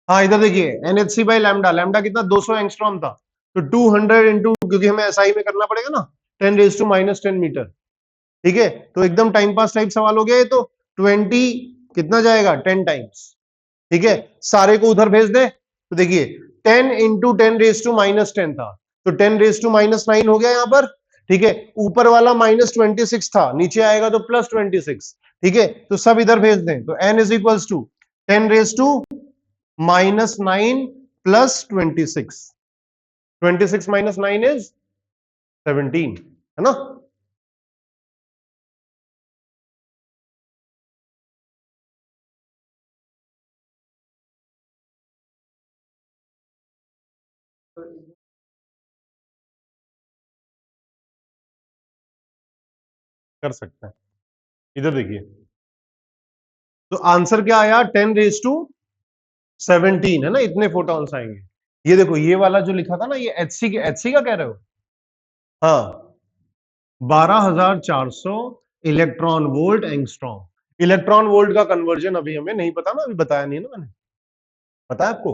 हाँ इधर देखिए, एनएचसी बाई लैम्डा, लैम्डा कितना 200 एंगस्ट्रॉम था, तो 200 इंटू, क्योंकि हमें एसआई में करना पड़ेगा ना, 10⁻⁻10 मीटर। ठीक है, तो एकदम टाइम पास टाइप सवाल हो गया ये तो। 20 कितना जाएगा 10 टाइम्स। ठीक है, सारे को उधर भेज दे, तो देखिए 10 इंटू 10⁻⁻10 था, तो 10⁻⁻9 हो गया यहां पर। ठीक है, ऊपर वाला -26 था, नीचे आएगा तो +26। ठीक है, तो सब इधर भेज दें, तो n is equals to 10⁻⁻9 plus 26। 26 minus 9 is 17, है ना? कर सकते हैं, इधर देखिए, तो आंसर क्या आया 10⁻17, है ना, इतने फोटॉन्स आएंगे। ये देखो, ये वाला जो लिखा था ना, ये एचसी का कह रहे हो? हाँ, 12,400 electron volt angstrom. Electron volt का कन्वर्जन अभी हमें नहीं पता ना, अभी बताया नहीं ना मैंने, पता है आपको?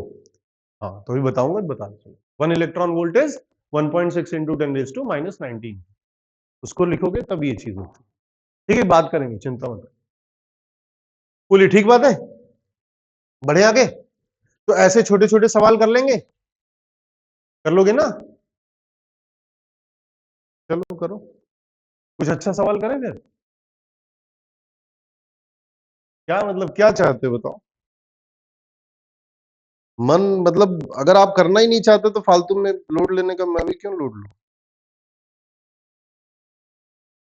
हाँ, तो अभी बताऊंगा, बता दो। 1 इलेक्ट्रॉन वोल्ट इज 1.6 इंटू 10⁻⁻19। उसको लिखोगे तब ये चीज होती है। ठीक है, बात करेंगे, चिंता मत। बोलिए, ठीक बात है, बढ़े आगे। तो ऐसे छोटे छोटे सवाल कर लेंगे, कर लोगे ना? चलो करो, कुछ अच्छा सवाल करें फिर। क्या मतलब, क्या चाहते हो बताओ? मन मतलब, अगर आप करना ही नहीं चाहते तो फालतू में लोड लेने का मैं भी क्यों लोड लूं?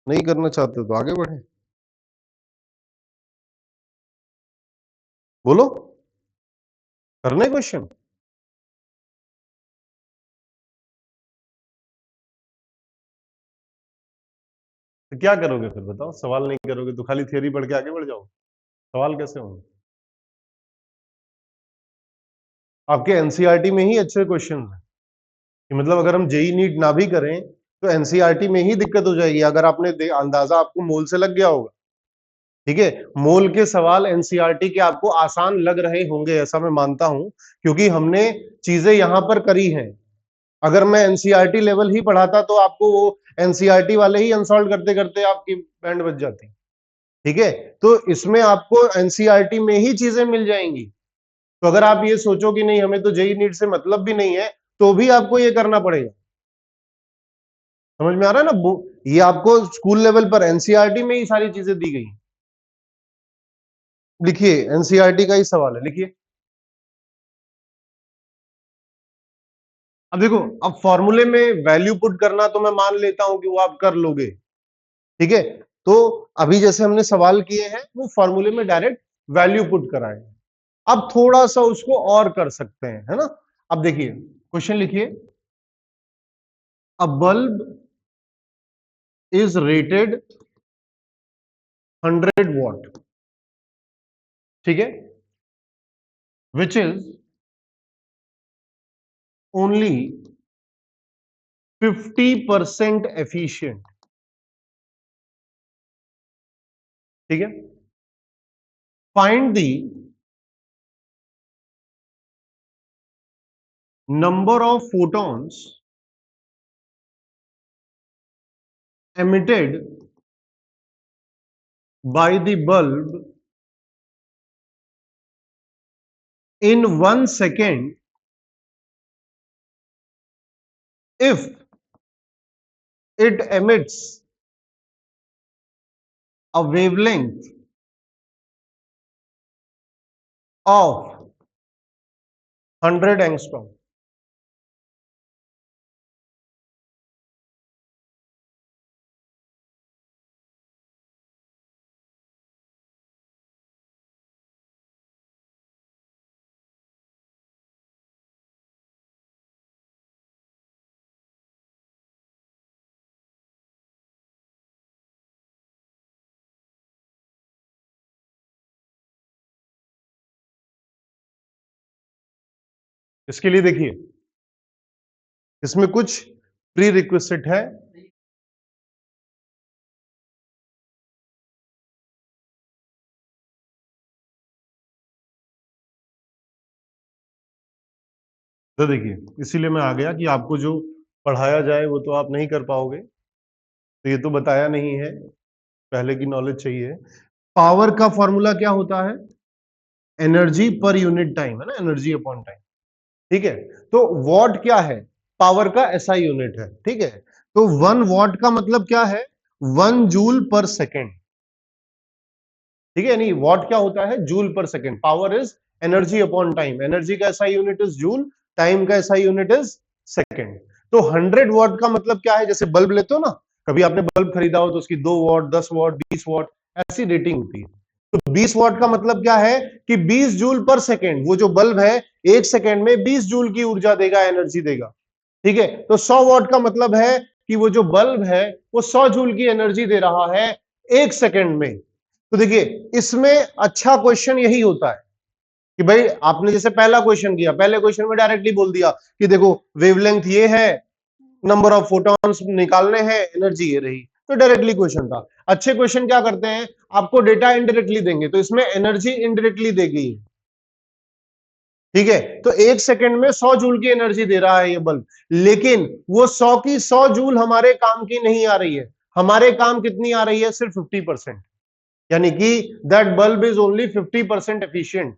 नहीं करना चाहते तो आगे बढ़े, बोलो, करने क्वेश्चन। तो क्या करोगे फिर बताओ, सवाल नहीं करोगे तो खाली थियरी पढ़ के आगे बढ़ जाओ, सवाल कैसे होंगे? आपके एनसीईआरटी में ही अच्छे क्वेश्चन हैं, कि मतलब अगर हम जेई नीट ना भी करें तो एनसीईआरटी में ही दिक्कत हो जाएगी, अगर आपने अंदाजा आपको मोल से लग गया होगा। ठीक है, मोल के सवाल एनसीईआरटी के आपको आसान लग रहे होंगे, ऐसा मैं मानता हूं, क्योंकि हमने चीजें यहां पर करी हैं। अगर मैं एनसीईआरटी लेवल ही पढ़ाता तो आपको वो एनसीईआरटी वाले ही अनसॉल्व करते करते आपकी बैंड बज जाती। ठीक है, तो इसमें आपको एनसीईआरटी में ही चीजें मिल जाएंगी। तो अगर आप ये सोचो कि नहीं हमें तो जेई नीट से मतलब भी नहीं है, तो भी आपको ये करना पड़ेगा। समझ में आ रहा है ना? ये आपको स्कूल लेवल पर एनसीईआरटी में ही सारी चीजें दी गई। लिखिए, एनसीईआरटी का ही सवाल है, लिखिए। अब देखो, अब फॉर्मूले में वैल्यू पुट करना तो मैं मान लेता हूं कि वो आप कर लोगे। ठीक है, तो अभी जैसे हमने सवाल किए हैं वो फॉर्मूले में डायरेक्ट वैल्यू पुट कराए। अब थोड़ा सा उसको और कर सकते हैं, है ना? अब देखिए, क्वेश्चन लिखिए। अ बल्ब इज रेटेड 100 वॉट, ठीक है, विच इज ओनली 50% एफिशिएंट। ठीक है, find the number of photons emitted by the bulb in 1 second if it emits a wavelength of 100 angstrom। इसके लिए देखिए, इसमें कुछ प्री रिक्विजिट है। तो देखिए, इसीलिए मैं आ गया कि आपको जो पढ़ाया जाए वो तो आप नहीं कर पाओगे, तो ये तो बताया नहीं है, पहले की नॉलेज चाहिए। पावर का फॉर्मूला क्या होता है? एनर्जी पर यूनिट टाइम, है ना, एनर्जी अपॉन टाइम। ठीक है, तो वॉट क्या है? पावर का एसआई यूनिट है। ठीक है, तो 1 वॉट का मतलब क्या है? 1 जूल पर सेकेंड। ठीक है, नहीं, वॉट क्या होता है? Joule per second. Power is energy upon time, energy का SI unit is joule, time का एसआई यूनिट इज सेकेंड। तो 100 वॉट का मतलब क्या है? जैसे बल्ब लेते हो ना, कभी आपने बल्ब खरीदा हो तो उसकी 2 वॉट, 10 वॉट, 20 वॉट ऐसी रेटिंग होती है। तो 20 वॉट का मतलब क्या है? कि 20 जूल पर सेकेंड, वो जो बल्ब है 1 सेकेंड में 20 जूल की ऊर्जा देगा, एनर्जी देगा। ठीक है, तो 100 वॉट का मतलब है कि वो जो बल्ब है वो 100 जूल की एनर्जी दे रहा है 1 सेकेंड में। तो देखिए, इसमें अच्छा क्वेश्चन यही होता है कि भाई आपने जैसे पहला क्वेश्चन किया, पहले क्वेश्चन में डायरेक्टली बोल दिया कि देखो वेवलेंथ ये है, नंबर ऑफ फोटॉन्स निकालने हैं, एनर्जी ये रही, तो डायरेक्टली क्वेश्चन था। अच्छे क्वेश्चन क्या करते हैं? आपको डेटा इनडायरेक्टली देंगे, तो इसमें एनर्जी इनडायरेक्टली देगी। ठीक है, तो 1 सेकेंड में 100 जूल की एनर्जी दे रहा है ये बल्ब, लेकिन वो 100 की 100 जूल हमारे काम की नहीं आ रही है। हमारे काम कितनी आ रही है? सिर्फ 50%। यानी कि that bulb is only 50% efficient.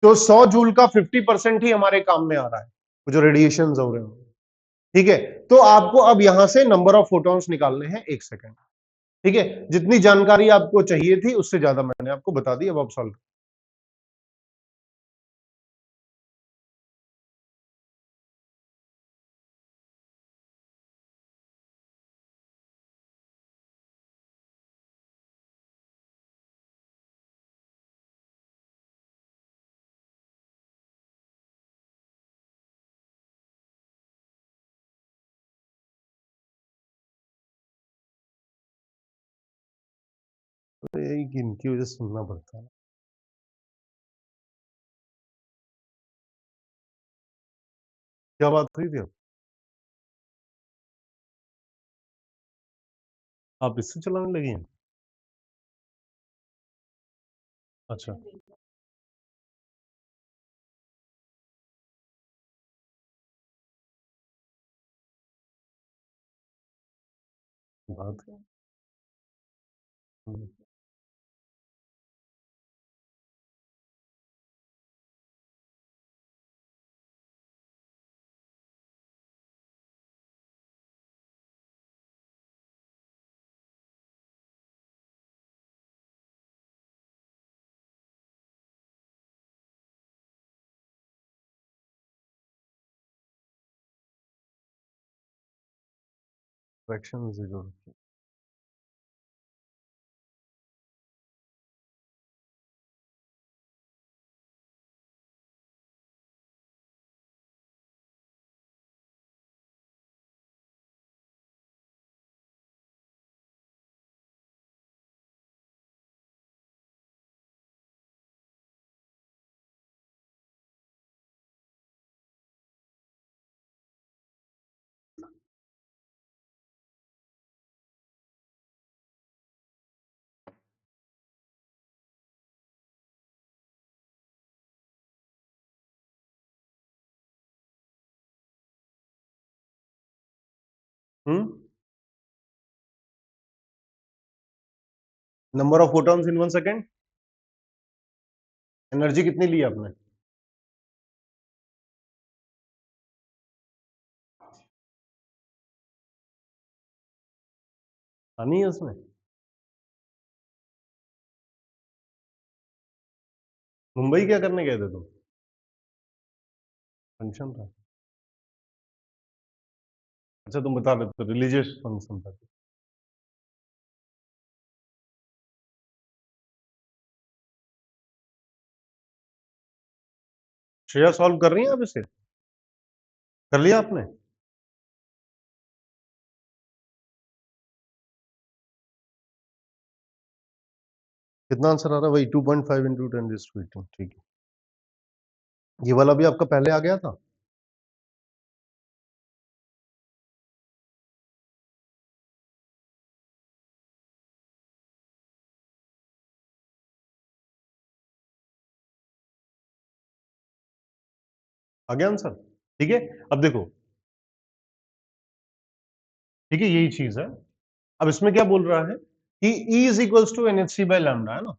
तो 100 जूल का 50% ही हमारे काम में आ रहा है, वो जो रेडिएशन हो रहे हैं। ठीक है, तो आपको अब यहां से नंबर ऑफ फोटॉन्स निकालने हैं 1 सेकेंड। ठीक है, जितनी जानकारी आपको चाहिए थी उससे ज्यादा मैंने आपको बता दी। अब आप सॉल्व। इनकी वजह से सुनना पड़ता है। क्या बात हुई थी? आप इससे चलाने लगी हैं? अच्छा बात है। Fraction zero. Number of photons in 1 second. Energy कितनी ली आपने? आनी है उसमें। मुंबई क्या करने गए थे तुम? फंक्शन था। अच्छा तुम बता रहे थे रिलीजियस फंक्शन था। श्रेया सॉल्व कर रही है आप इसे? कर लिया आपने? कितना आंसर आ रहा है? वही 2.5 इंटू 10⁻²8। ठीक है, ये वाला भी आपका पहले आ गया था। आ गया आंसर। ठीक है, अब देखो, ठीक है, यही चीज है। अब इसमें क्या बोल रहा है कि E is equals to NHC by lambda, है ना?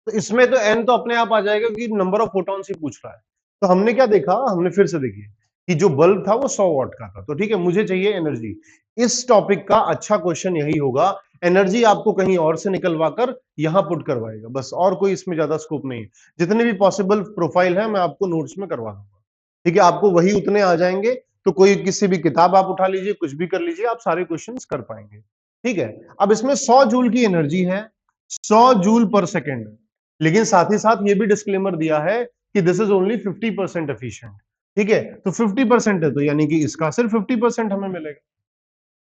तो इसमें तो n तो अपने आप आ जाएगा क्योंकि नंबर ऑफ फोटॉन्स ही पूछ रहा है। तो हमने क्या देखा, हमने फिर से देखिए कि जो बल्ब था वो 100 वाट का था, तो ठीक है, मुझे चाहिए एनर्जी। इस टॉपिक का अच्छा क्वेश्चन यही होगा, एनर्जी आपको कहीं और से निकलवा कर यहां पुट करवाएगा, बस, और कोई इसमें ज्यादा स्कोप नहीं है। जितने भी पॉसिबल प्रोफाइल है मैं आपको नोट्स में करवा दूंगा, ठीक है, आपको वही उतने आ जाएंगे। तो कोई किसी भी किताब आप उठा लीजिए, कुछ भी कर लीजिए, आप सारे क्वेश्चंस कर पाएंगे। ठीक है, अब इसमें 100 जूल की एनर्जी है, 100 जूल पर सेकेंड, लेकिन साथ ही साथ ये भी डिस्क्लेमर दिया है कि दिस इज ओनली 50% एफिशिएंट। ठीक है, तो 50% है, तो यानी कि इसका सिर्फ 50% हमें मिलेगा।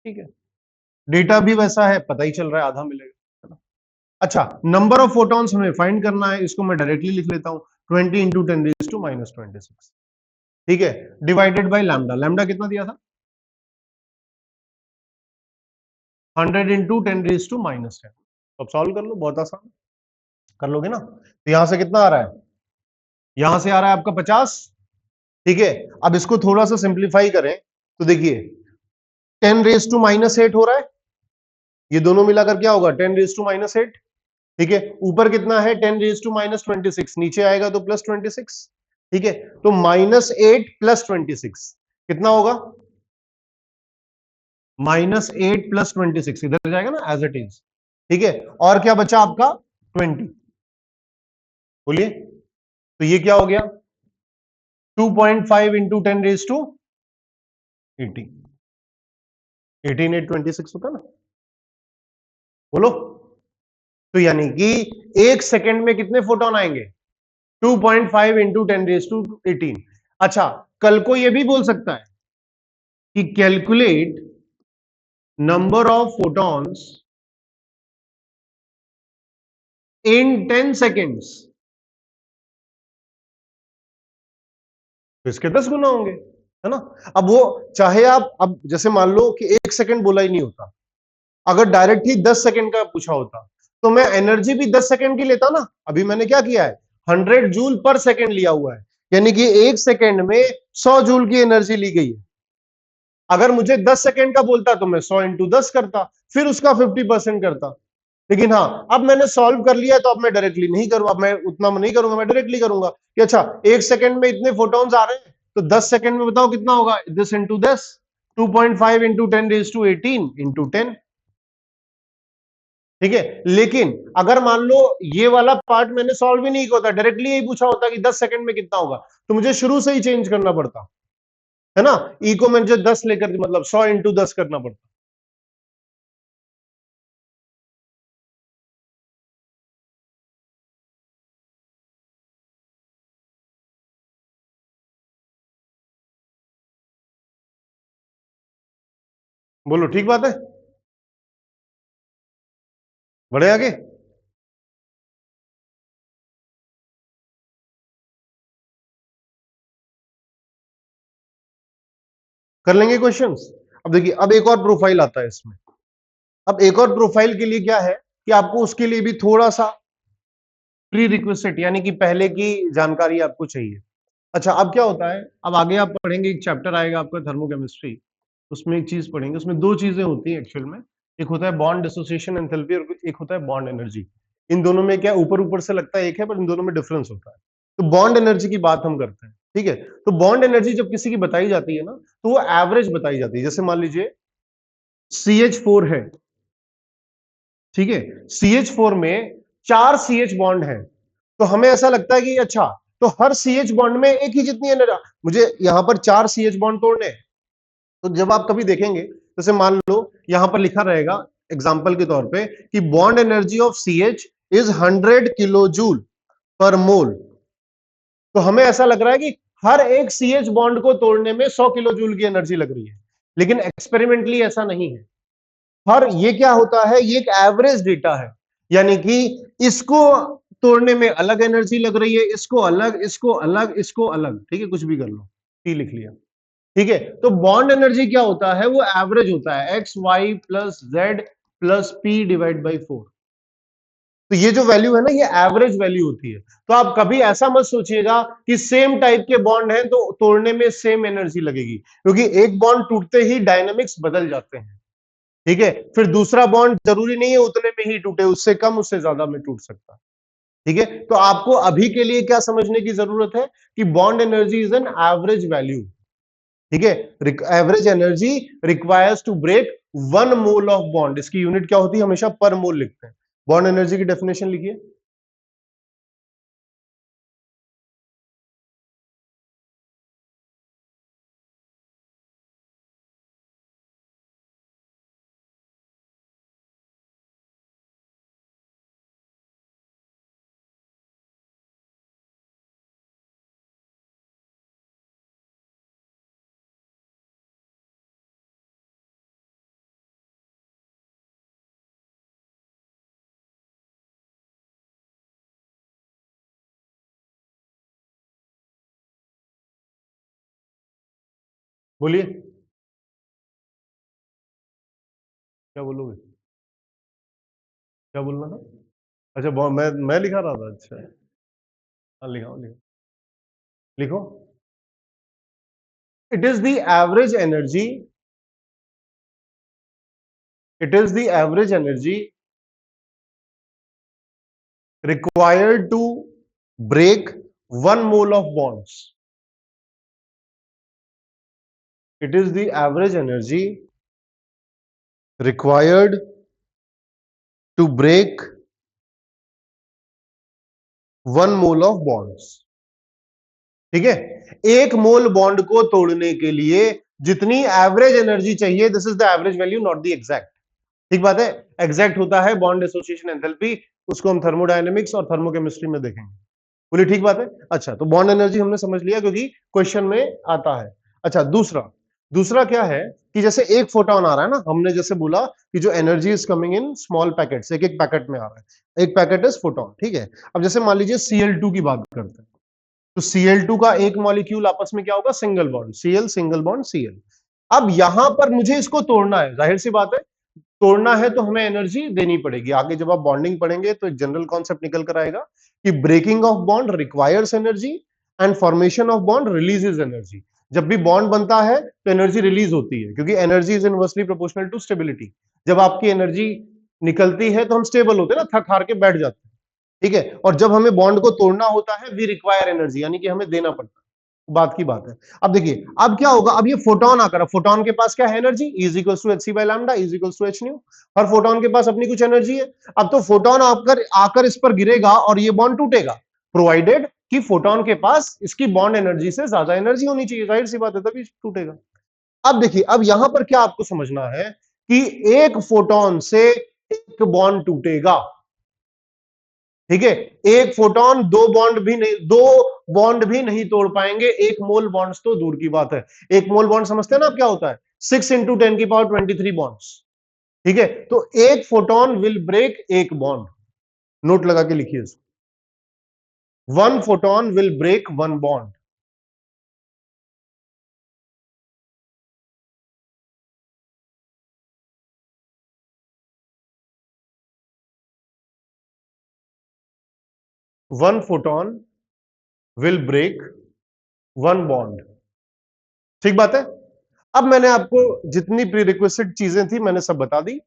ठीक है, डेटा भी वैसा है, पता ही चल रहा है, आधा मिलेगा, है ना? अच्छा, नंबर ऑफ फोटॉन्स हमें फाइंड करना है, इसको मैं डायरेक्टली लिख लेता हूं, 20 इंटू 10⁻²6। ठीक है, डिवाइडेड बाय लैम्डा। लैम्डा कितना दिया था? 100 इंटू 10⁻⁻10। अब सॉल्व कर लो, बहुत आसान, कर लोगे ना? तो यहां से कितना आ रहा है? यहां से आ रहा है आपका 50। ठीक है, अब इसको थोड़ा सा सिंप्लीफाई करें तो देखिए 10⁻⁻8 हो रहा है, ये दोनों मिलाकर क्या होगा? 10⁻⁻8। ठीक है, ऊपर कितना है? 10⁻26, नीचे आएगा तो +26। ठीक है, तो -8 +26 कितना होगा? -8 +26 इधर जाएगा ना, एज इट इज। ठीक है, और क्या बचा आपका? 20। बोलिए, तो ये क्या हो गया? 2.5 इंटू 10⁻18। 18,826 होता ना? बोलो, तो यानी कि 1 सेकेंड में कितने फोटोन आएंगे? 2.5 इंटू 10⁻18। अच्छा, कल को यह भी बोल सकता है कि calculate number of photons in 10 seconds, तो इसके 10 गुना होंगे, है ना? अब वो चाहे आप, अब जैसे मान लो कि 1 सेकेंड बोला ही नहीं होता, अगर डायरेक्ट ही 10 सेकेंड का पूछा होता, तो मैं एनर्जी भी 10 सेकंड की लेता ना। अभी मैंने क्या किया है, 100 जूल पर सेकंड लिया हुआ है, यानी कि एक सेकंड में 100 जूल की एनर्जी ली गई है। अगर मुझे 10 सेकंड का बोलता तो मैं 100 इंटू 10 करता, फिर उसका 50% करता। लेकिन हाँ, अब मैंने सॉल्व कर लिया तो अब मैं डायरेक्टली नहीं करूंगा, अब मैं उतना नहीं करूंगा, मैं डायरेक्टली करूंगा कि अच्छा एक सेकंड में इतने फोटॉन्स आ रहे हैं, तो 10 सेकंड में बताओ कितना होगा, 10 इंटू 10, 2.5 इंटू 10⁻18 इंटू 10। ठीक है, लेकिन अगर मान लो ये वाला पार्ट मैंने सॉल्व ही नहीं किया होता, डायरेक्टली यही पूछा होता कि 10 सेकंड में कितना होगा, तो मुझे शुरू से ही चेंज करना पड़ता है ना। ई को मुझे 10 लेकर मतलब 100 इंटू 10 करना पड़ता। बोलो ठीक बात है, बढ़े आगे। कर लेंगे क्वेश्चंस। अब देखिए, अब एक और प्रोफाइल आता है इसमें। अब एक और प्रोफाइल के लिए क्या है कि आपको उसके लिए भी थोड़ा सा प्री रिक्विजिट यानी कि पहले की जानकारी आपको चाहिए। अच्छा, अब क्या होता है, अब आगे आप पढ़ेंगे, एक चैप्टर आएगा आपका थर्मोकेमिस्ट्री, उसमें एक चीज पढ़ेंगे, उसमें दो चीजें होती हैं एक्चुअल में। एक होता है बॉन्ड डिसोसिएशन एंथैल्पी और एक होता है बॉन्ड एनर्जी। इन दोनों में क्या ऊपर ऊपर से लगता है एक है, पर इन दोनों में डिफरेंस होता है। तो बॉन्ड एनर्जी की बात हम करते हैं, ठीक है। तो बॉन्ड एनर्जी जब किसी की बताई जाती है ना, तो वो एवरेज बताई जाती है। जैसे मान लीजिए CH4 है, ठीक है, CH4 में 4 CH बॉन्ड है, तो हमें ऐसा लगता है कि अच्छा, तो हर CH बॉन्ड में एक ही जितनी एनर्जी, मुझे यहां पर 4 CH बॉन्ड तोड़ने हैं। तो जब आप कभी देखेंगे, जैसे मान लो यहां पर लिखा रहेगा एग्जांपल के तौर पे कि bond energy of CH is 100 kilo joule per mole, तो हमें ऐसा लग रहा है कि हर एक CH बॉन्ड को तोड़ने में 100 किलो जूल की एनर्जी लग रही है। लेकिन एक्सपेरिमेंटली ऐसा नहीं है। हर ये क्या होता है, ये एक एवरेज डेटा है, यानी कि इसको तोड़ने में अलग एनर्जी लग रही है, इसको अलग, इसको अलग, इसको अलग, ठीक है, कुछ भी कर लो, टी लिख लिया, ठीक है। तो बॉन्ड एनर्जी क्या होता है, वो एवरेज होता है, x y plus z plus p divide by 4। तो ये जो वैल्यू है ना, ये एवरेज वैल्यू होती है। तो आप कभी ऐसा मत सोचिएगा कि सेम टाइप के बॉन्ड हैं तो तोड़ने में सेम एनर्जी लगेगी, क्योंकि एक बॉन्ड टूटते ही डायनेमिक्स बदल जाते हैं, ठीक है। फिर दूसरा बॉन्ड जरूरी नहीं है उतने में ही टूटे, उससे कम उससे ज्यादा में टूट सकता है, ठीक है। तो आपको अभी के लिए क्या समझने की जरूरत है कि bond energy is an average value, ठीक है। Average energy requires to break 1 mole of bond, इसकी यूनिट क्या होती है, हमेशा पर मोल लिखते हैं। बॉन्ड एनर्जी की डेफिनेशन लिखिए। बोलिए, क्या बोलोगे, क्या बोलना था। अच्छा, मैं लिखा रहा था, अच्छा। हाँ, लिखाओ लिखो, लिखो। It is the average energy, it is the average energy required to break 1 mole of bonds. It is the average energy required to break 1 mole of bonds. ठीक है, एक मोल बॉन्ड को तोड़ने के लिए जितनी एवरेज एनर्जी चाहिए, this is the average value, not the exact. ठीक बात है, एग्जैक्ट होता है बॉन्ड एसोसिएशन एंथैल्पी, उसको हम थर्मोडायनेमिक्स और थर्मोकेमिस्ट्री में देखेंगे। बोलिए ठीक बात है। अच्छा, तो बॉन्ड एनर्जी हमने समझ लिया क्योंकि क्वेश्चन में आता है। अच्छा, दूसरा दूसरा क्या है कि जैसे एक फोटोन आ रहा है ना, हमने जैसे बोला कि जो energy is coming in small packets, एक एक पैकेट में आ रहा है, एक पैकेट इज फोटोन, ठीक है। अब जैसे मान लीजिए Cl2 की बात करते हैं, तो Cl2 का एक मॉलिक्यूल आपस में क्या होगा, single bond Cl, single bond Cl। अब यहां पर मुझे इसको तोड़ना है, जाहिर सी बात है, तोड़ना है तो हमें एनर्जी देनी पड़ेगी। आगे जब आप बॉन्डिंग पढ़ेंगे तो एक जनरल कॉन्सेप्ट निकल कर आएगा कि breaking of bond requires energy and formation of bond releases energy. जब भी बॉन्ड बनता है तो एनर्जी रिलीज होती है, क्योंकि energy is inversely proportional to stability. जब आपकी एनर्जी निकलती है तो हम स्टेबल होते हैं ना, थक हार के बैठ जाते हैं, ठीक है। और जब हमें बॉन्ड को तोड़ना होता है वी रिक्वायर एनर्जी, यानी कि हमें देना पड़ता है। बात की बात है। अब देखिए अब क्या होगा, अब ये फोटोन आकर, फोटोन के पास क्या है, energy is equal to h c by lambda is equal to h nu. हर फोटोन के पास अपनी कुछ एनर्जी है। अब तो फोटोन आकर आकर इस पर गिरेगा और ये बॉन्ड टूटेगा, प्रोवाइडेड कि फोटोन के पास इसकी बॉन्ड एनर्जी से ज्यादा एनर्जी होनी चाहिए, जाहिर सी बात है, तभी टूटेगा। अब देखिए अब यहां पर क्या आपको समझना है कि एक फोटोन से एक बॉन्ड टूटेगा, ठीक है। एक फोटोन दो बॉन्ड भी नहीं तोड़ पाएंगे, एक मोल बॉन्ड्स तो दूर की बात है। एक मोल बॉन्ड समझते हैं ना आप क्या होता है, 6 × 10⁻23 बॉन्ड्स, ठीक है। तो एक फोटोन विल ब्रेक एक बॉन्ड, नोट लगा के लिखिए इसको, 1 photon will break 1 bond. One photon will break 1 bond, ठीक बात है। अब मैंने आपको जितनी प्री रिक्वेस्टेड चीजें थी मैंने सब बता दी,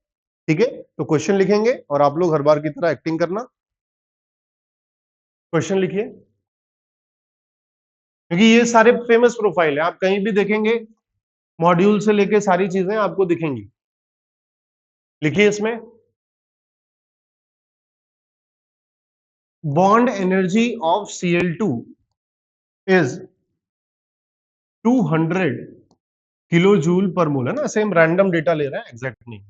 ठीक है। तो क्वेश्चन लिखेंगे और आप लोग हर बार की तरह एक्टिंग करना। क्वेश्चन लिखिए, क्योंकि ये सारे फेमस प्रोफाइल है, आप कहीं भी देखेंगे मॉड्यूल से लेके सारी चीजें आपको दिखेंगी। लिखिए इसमें, bond energy of Cl2 is 200 kilo joule per mole, है ना, सेम रैंडम डेटा ले रहे हैं, एग्जैक्ट नहीं।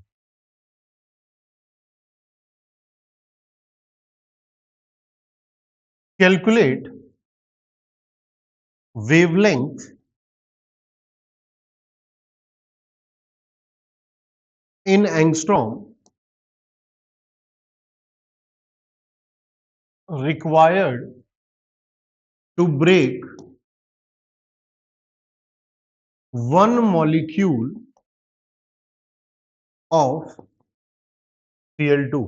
Calculate wavelength in angstrom required to break 1 molecule of Cl2।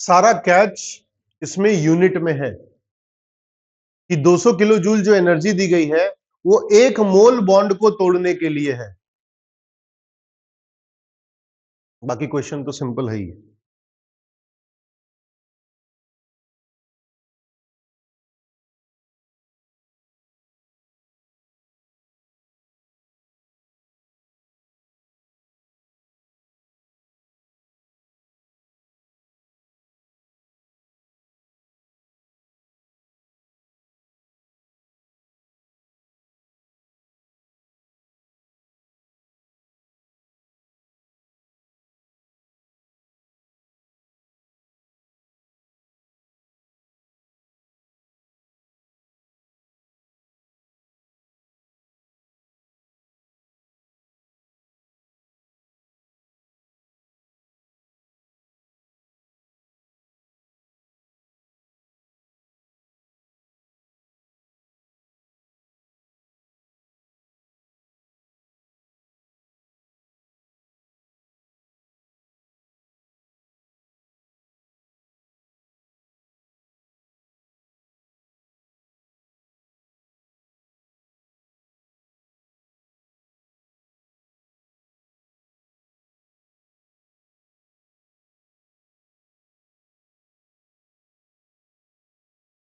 सारा कैच इसमें यूनिट में है कि 200 किलो जूल जो एनर्जी दी गई है वो एक मोल बॉन्ड को तोड़ने के लिए है। बाकी क्वेश्चन तो सिंपल है ही।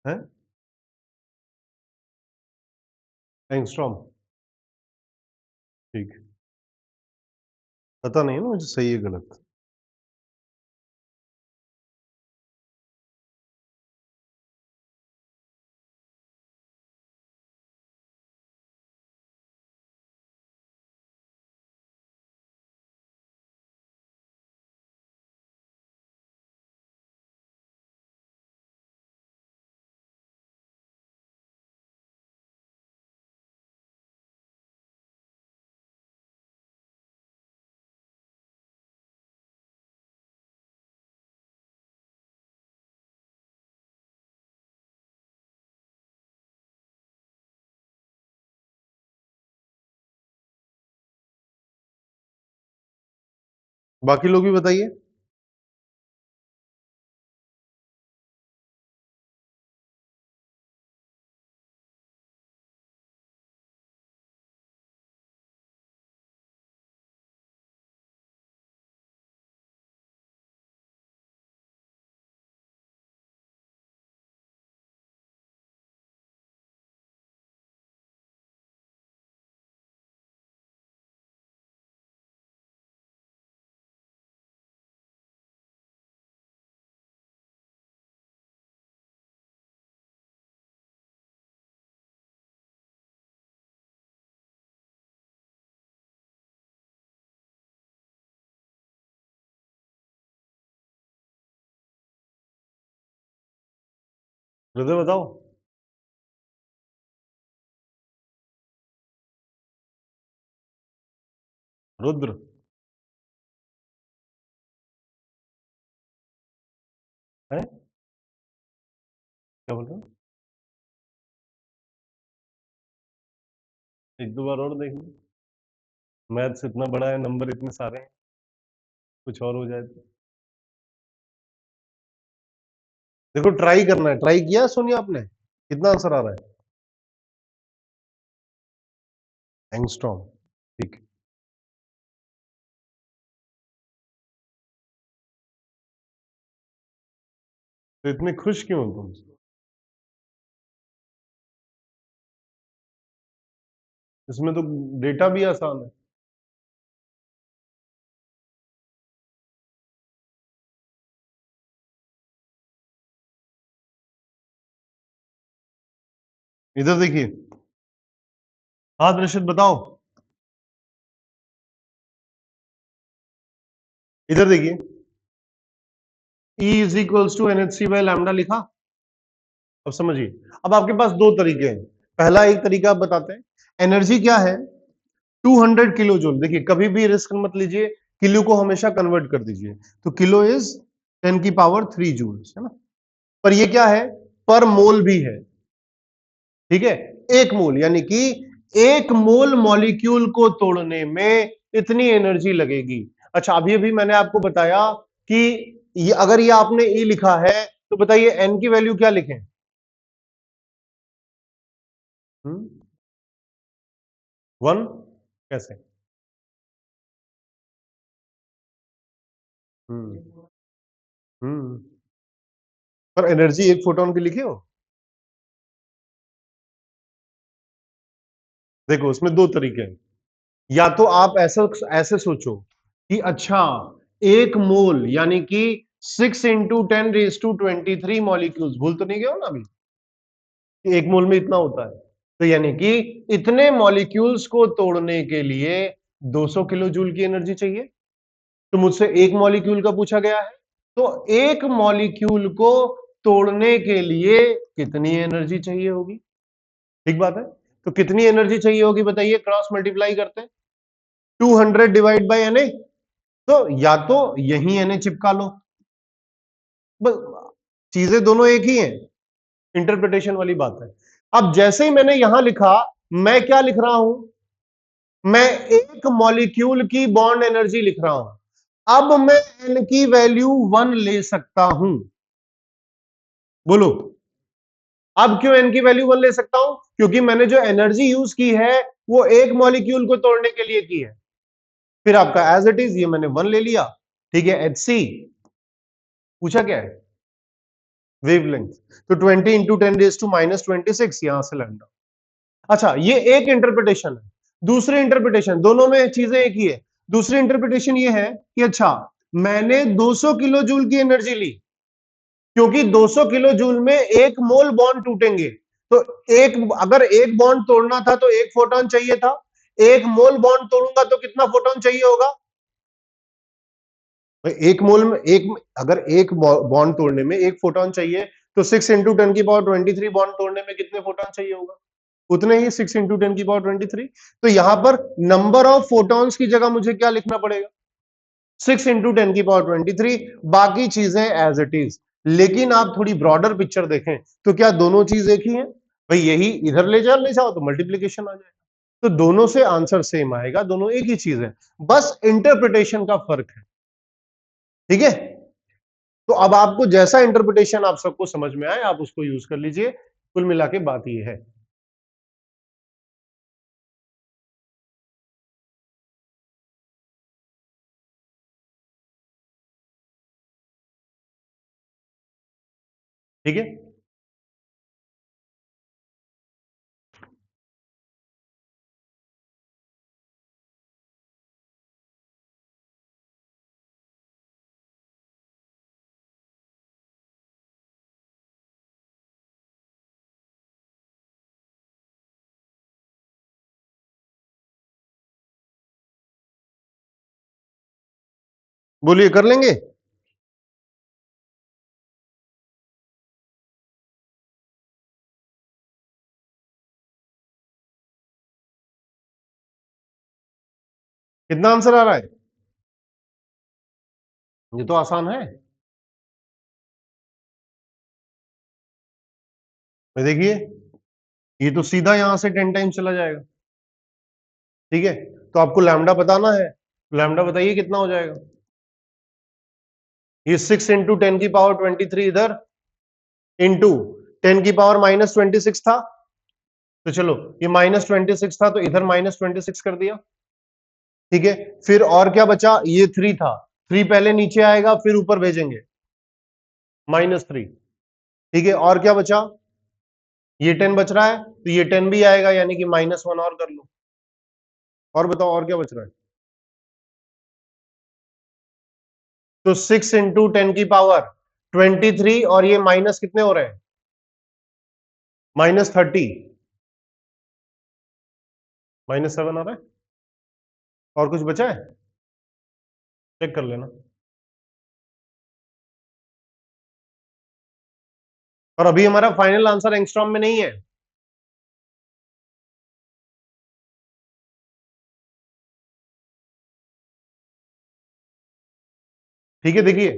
है एंगस्ट्रॉम। ठीक, पता नहीं है ना मुझे सही है गलत। बाकी लोग भी बताइए। रुद्र बताओ। रुद्र है, क्या बोल रहे हो? एक दो बार और देख लो। मैथ्स इतना बड़ा है, नंबर इतने सारे हैं, कुछ और हो जाए तो। देखो ट्राई करना है, ट्राई किया सोनिया आपने? कितना आंसर आ रहा है? एंगस्ट्रॉम। ठीक है। तो इतने खुश क्यों हो तुम? इसमें तो डेटा भी आसान है। इधर देखिए। हाँ दर्शक बताओ। इधर देखिए। E is equals to NH3 by lambda लिखा। अब समझिए। अब आपके पास दो तरीके हैं। पहला एक तरीका आप बताते हैं। एनर्जी क्या है? 200 किलो जूल। देखिए कभी भी रिस्क मत लीजिए, किलो को हमेशा कन्वर्ट कर दीजिए। तो किलो इज 10⁻³ जूल, है ना? पर ये क्या है? पर मोल भी है। ठीक है। एक मोल यानी कि एक मोल मॉलिक्यूल को तोड़ने में इतनी एनर्जी लगेगी। अच्छा अभी अभी मैंने आपको बताया कि अगर ये आपने ई लिखा है तो बताइए एन की वैल्यू क्या लिखें? 1। कैसे? हम्म हम्म पर एनर्जी एक फोटोन की लिखे हो? देखो उसमें दो तरीके हैं। या तो आप ऐसा ऐसे सोचो कि अच्छा एक मोल यानी कि 6 × 10⁻23 मॉलिक्यूल्स, भूल तो नहीं गए हो ना अभी कि एक मोल में इतना होता है। तो यानी कि इतने मॉलिक्यूल्स को तोड़ने के लिए 200 किलो जूल की एनर्जी चाहिए। तो मुझसे एक मॉलिक्यूल का पूछा गया है, तो एक मॉलिक्यूल को तोड़ने के लिए कितनी एनर्जी चाहिए होगी? ठीक बात है। तो कितनी एनर्जी चाहिए होगी बताइए, क्रॉस मल्टीप्लाई करते हैं। 200 डिवाइड बाई Na। तो या तो यही Na चिपका लो, बस चीजें दोनों एक ही हैं, इंटरप्रिटेशन वाली बात है। अब जैसे ही मैंने यहां लिखा, मैं क्या लिख रहा हूं? मैं एक मॉलिक्यूल की बॉन्ड एनर्जी लिख रहा हूं। अब मैं n की वैल्यू 1 ले सकता हूं। बोलो। अब क्यों n की वैल्यू 1 ले सकता हूं? क्योंकि मैंने जो एनर्जी यूज की है वो एक मॉलिक्यूल को तोड़ने के लिए की है। फिर आपका एज इट इज ये मैंने 1 ले लिया। ठीक है। Hc पूछा क्या है? वेवलेंथ, तो 20 इंटू 10⁻⁻26 यहां से लैम्डा। अच्छा, ये एक इंटरप्रिटेशन है। दूसरी इंटरप्रिटेशन, दोनों में चीजें एक ही है। दूसरी इंटरप्रिटेशन ये है कि अच्छा, मैंने 200 किलो जूल की एनर्जी ली, क्योंकि 200 किलो जूल में एक मोल बॉन्ड टूटेंगे, तो एक, अगर एक बॉन्ड तोड़ना था तो एक फोटोन चाहिए था, एक मोल बॉन्ड तोड़ूंगा तो कितना फोटोन चाहिए होगा? एक मोल में एक, अगर एक बॉन्ड तोड़ने में एक फोटोन चाहिए, तो 6 × 10⁻23 बॉन्ड तोड़ने में कितने फोटोन चाहिए होगा? उतने ही, 6 × 10⁻23। तो यहां पर नंबर ऑफ फोटॉन्स की जगह मुझे क्या लिखना पड़ेगा? 6 × 10⁻23। बाकी चीजें एज इट इज। लेकिन आप थोड़ी ब्रॉडर पिक्चर देखें तो क्या दोनों चीज एक ही है? भाई यही इधर ले जाओ तो मल्टीप्लीकेशन आ जाएगा। तो दोनों से आंसर सेम आएगा, दोनों एक ही चीज है, बस इंटरप्रिटेशन का फर्क है। ठीक है, तो अब आपको जैसा इंटरप्रिटेशन आप सबको समझ में आए, आप उसको यूज कर लीजिए। कुल मिला के बात यह है। ठीक है, बोलिए, कर लेंगे? कितना आंसर आ रहा है? ये तो आसान है। मैं देखिए, ये तो सीधा यहां से 10 टाइम चला जाएगा। ठीक है, तो आपको लैम्डा बताना है। लैम्डा बताइए कितना हो जाएगा? ये 6 × 10⁻23 इधर, इंटू 10⁻⁻26 था, तो चलो ये -26 था, तो इधर -26 कर दिया। ठीक है, फिर और क्या बचा? ये 3 था, 3 पहले नीचे आएगा, फिर ऊपर भेजेंगे, -3। ठीक है, और क्या बचा? ये 10 बच रहा है, तो ये 10 भी आएगा, यानी कि -1 और कर लो। और बताओ और क्या बच रहा है? तो 6 × 10⁻23, और ये माइनस कितने हो रहे हैं? -30, -7 आ रहा है। और कुछ बचा है? चेक कर लेना। और अभी हमारा फाइनल आंसर एंगस्ट्रॉम में नहीं है। ठीक है, देखिए,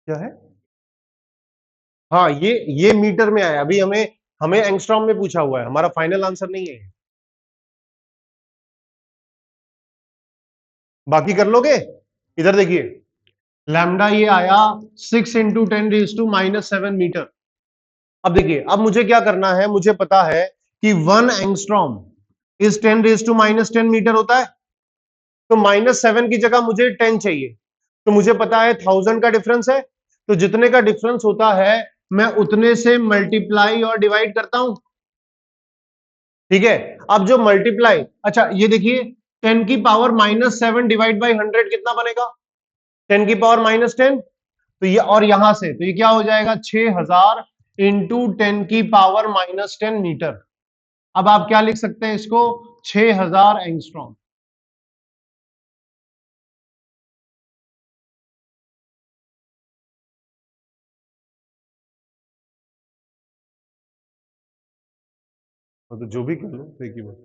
क्या है? हाँ, ये मीटर में आया। अभी हमें हमें एंगस्ट्रॉम में पूछा हुआ है, हमारा फाइनल आंसर नहीं है। बाकी कर लोगे? इधर देखिए, लैम्डा ये आया 6 × 10⁻⁻7 मीटर। अब देखिए, अब मुझे क्या करना है? मुझे पता है कि 1 एंगस्ट्रॉम इज 10⁻⁻10 मीटर होता है, तो -7 की जगह मुझे 10 चाहिए। तो मुझे पता है 1000 का डिफरेंस है, तो जितने का डिफरेंस होता है मैं उतने से मल्टीप्लाई और डिवाइड करता हूं। ठीक है, अब जो मल्टीप्लाई, अच्छा ये देखिए, 10⁻⁻7 डिवाइड बाई 100 कितना बनेगा? 10⁻⁻10। तो ये, और यहां से तो ये क्या हो जाएगा? 6000 इंटू 10⁻⁻10 मीटर। अब आप क्या लिख सकते हैं इसको? 6000 एंगस्ट्रॉम। तो जो भी कर लो, एक ही बात।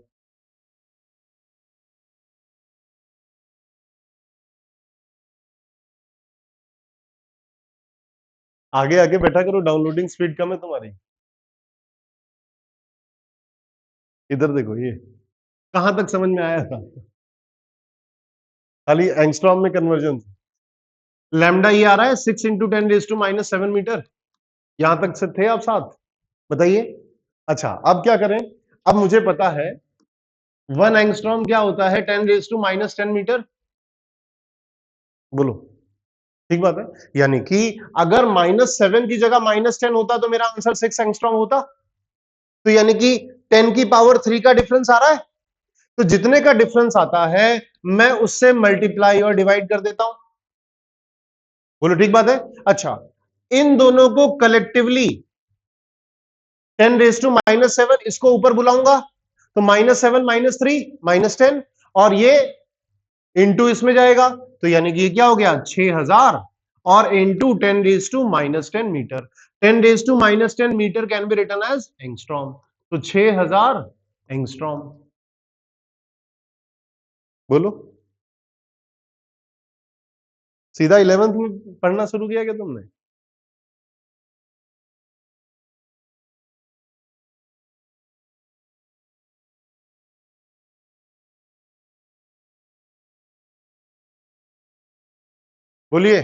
आगे आगे बैठा करो, डाउनलोडिंग स्पीड कम है तुम्हारी। इधर देखो, ये कहां तक समझ में आया था? खाली एंगस्ट्रॉम में कन्वर्जन। लैम्डा ये आ रहा है 6 × 10⁻⁻7 मीटर। यहां तक से थे आप साथ? बताइए। अच्छा, अब क्या करें? अब मुझे पता है 1 एंगस्ट्रॉम क्या होता है? 10⁻⁻10 मीटर। बोलो, ठीक बात है। यानी कि अगर -7 की जगह -10 होता तो मेरा आंसर 6 एंगस्ट्रॉम होता। तो यानी कि 10⁻³ का डिफरेंस आ रहा है। तो जितने का डिफरेंस आता है मैं उससे मल्टीप्लाई और डिवाइड कर देता हूं। बोलो, ठीक बात है। अच्छा, इन दोनों को कलेक्टिवली 10⁻⁻7 इसको ऊपर बुलाऊंगा तो -7 -3 -10, और ये इंटू इसमें जाएगा तो यानी कि ये क्या हो गया 6000, और into 10⁻⁻10 metre. 10⁻⁻10 metre can be written as angstrom. तो 6000 एंगस्ट्रॉम। बोलो, सीधा 11th में पढ़ना शुरू किया क्या तुमने? बोलिए।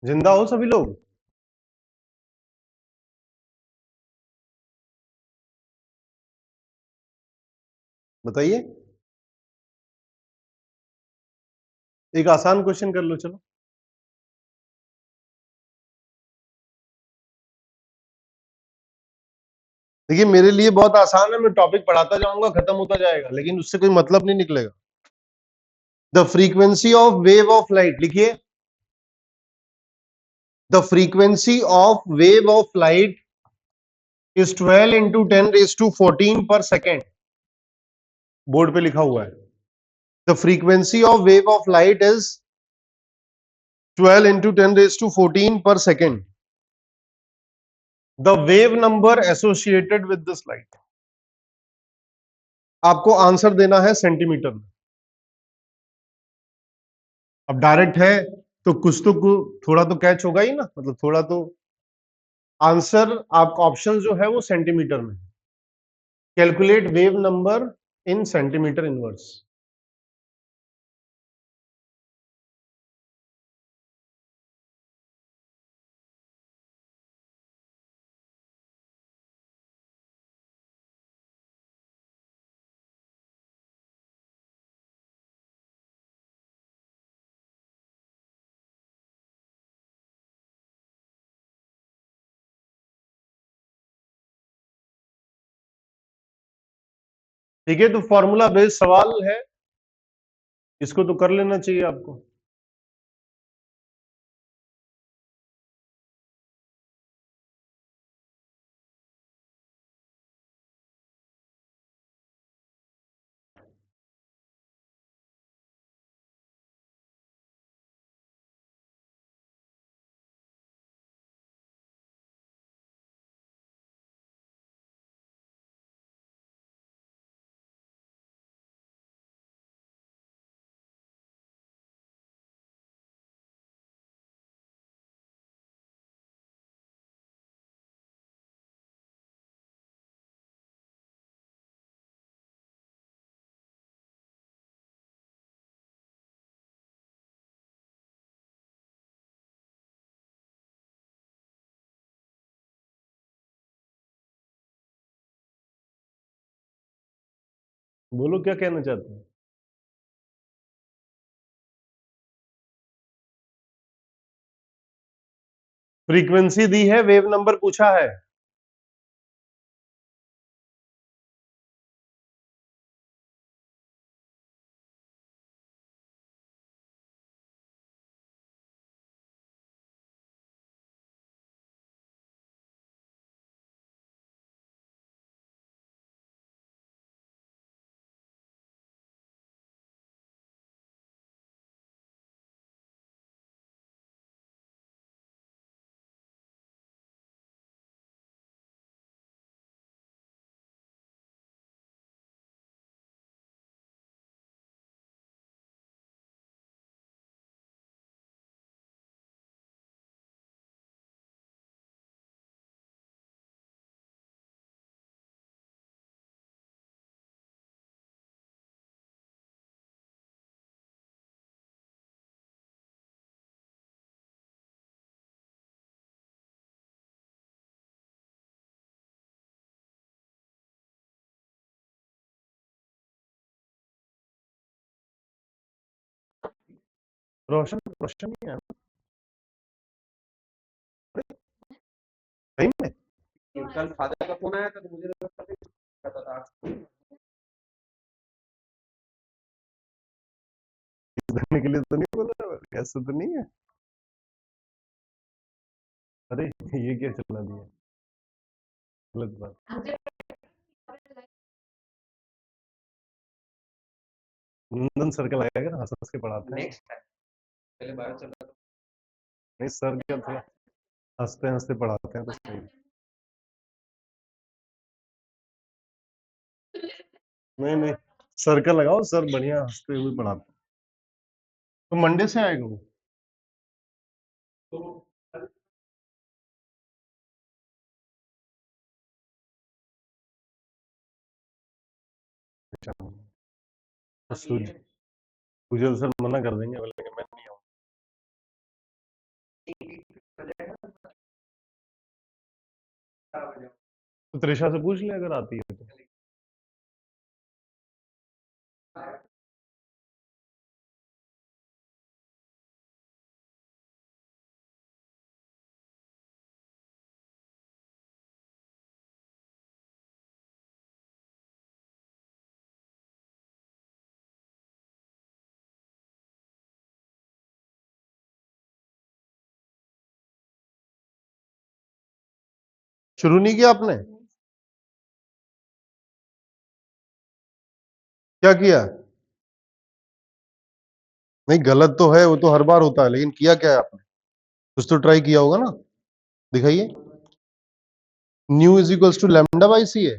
जिंदा हो सभी लोग? बताइए। एक आसान क्वेश्चन कर लो, चलो। देखिए, मेरे लिए बहुत आसान है, मैं टॉपिक पढ़ाता जाऊंगा, खत्म होता जाएगा, लेकिन उससे कोई मतलब नहीं निकलेगा। The frequency of wave of light, लिखिए। The frequency of wave of light is 12 into 10⁻14 per second. Board पे लिखा हुआ है। The frequency of wave of light is 12 into 10⁻14 per second. The wave number associated with this light. आपको answer देना है centimetre में। अब डायरेक्ट है तो कुछ तो थोड़ा तो कैच होगा ही ना, मतलब थोड़ा तो। आंसर आपका ऑप्शन जो है वो सेंटीमीटर में। Calculate wave number in centimetre inverse. ठीक है, तो फॉर्मूला बेस्ड सवाल है, इसको तो कर लेना चाहिए आपको। बोलो, क्या कहना चाहते हैं? फ्रीक्वेंसी दी है, वेव नंबर पूछा है। रोशन रोशन ही है ना? सही में कल फादर का फोन आया था तो मुझे लगा पता था। करने के लिए तो नहीं बोला, ऐसा तो नहीं है। अरे ये क्या चला दिया, गलत बात। नंदन सर्कल आएगा ना, हंस हंस के पढ़ाते हैं। नेक्स्ट टाइम पहले बायो चला था। नहीं सर क्या थोड़ा हंसते हंसते पढ़ाते हैं तो सही। नहीं नहीं सर्कल लगाओ, सर बढ़िया हंसते हुए पढ़ाते हैं। तो मंडे से आएगा वो। तो अच्छा तो सुजल सर मना कर देंगे, बोलेंगे मैं नहीं आऊँ। तो त्रिशा से पूछ ले अगर आती है तो। शुरू नहीं किया आपने? क्या किया? नहीं गलत तो है, वो तो हर बार होता है, लेकिन किया क्या है आपने? कुछ तो ट्राई किया होगा ना, दिखाइए। Nu is equals to lambda by c है।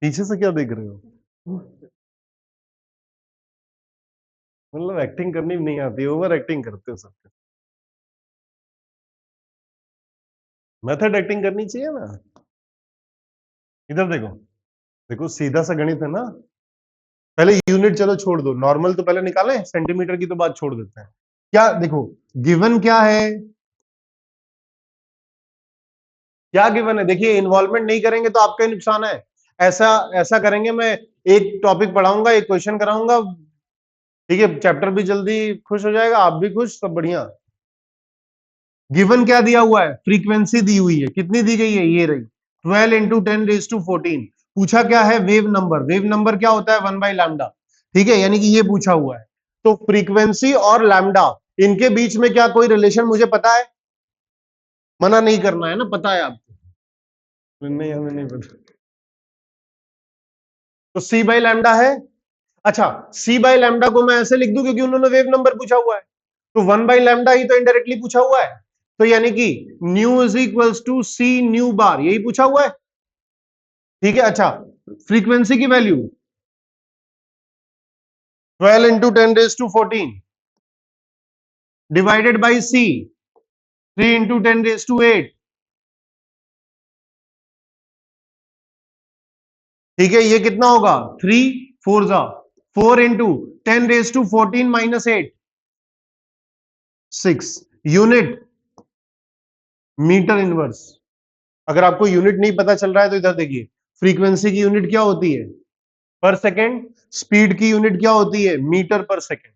पीछे से क्या देख रहे हो? मतलब एक्टिंग करनी भी नहीं आती, ओवर एक्टिंग करते हो सबके। मेथड एक्टिंग करनी चाहिए ना। इधर देखो, देखो सीधा सा गणित है ना। पहले यूनिट चलो छोड़ दो, नॉर्मल तो पहले निकालें, सेंटीमीटर की तो बात छोड़ देते हैं। क्या देखो, गिवन क्या है, क्या गिवन है? देखिए इन्वॉल्वमेंट नहीं करेंगे तो आपका ही नुकसान है। ऐसा ऐसा करेंगे, मैं एक टॉपिक पढ़ाऊंगा, एक क्वेश्चन कराऊंगा, ठीक है, चैप्टर भी जल्दी खुश हो जाएगा, आप भी खुश, सब बढ़िया। गिवन क्या दिया हुआ है? फ्रीक्वेंसी दी हुई है, कितनी दी गई है? ये रही 12 इंटू 10⁻14। पूछा क्या है? Wave number. वेव नंबर क्या होता है? 1/λ। ठीक है, यानी कि ये पूछा हुआ है। तो फ्रीक्वेंसी और लैम्डा, इनके बीच में क्या कोई रिलेशन मुझे पता है? मना नहीं करना है ना, पता है आपको? नहीं हमें नहीं पता। तो सी बाई लैम्डा है। अच्छा, सी बाई लैम्डा को मैं ऐसे लिख दूं क्योंकि उन्होंने वेव नंबर पूछा हुआ है, तो 1/λ ही तो इनडायरेक्टली पूछा हुआ है। तो यानी कि nu is equals to c nu bar, यही पूछा हुआ है। ठीक है, अच्छा, फ्रीक्वेंसी की value 12 into 10⁻14 divided by c 3 into 10⁸ ठीक है, ये कितना होगा? 3 4 जा 4 इंटू 10⁻14 -8 6 यूनिट मीटर इनवर्स। अगर आपको यूनिट नहीं पता चल रहा है तो इधर देखिए, फ्रीक्वेंसी की यूनिट क्या होती है? पर सेकेंड। स्पीड की यूनिट क्या होती है? मीटर पर सेकेंड।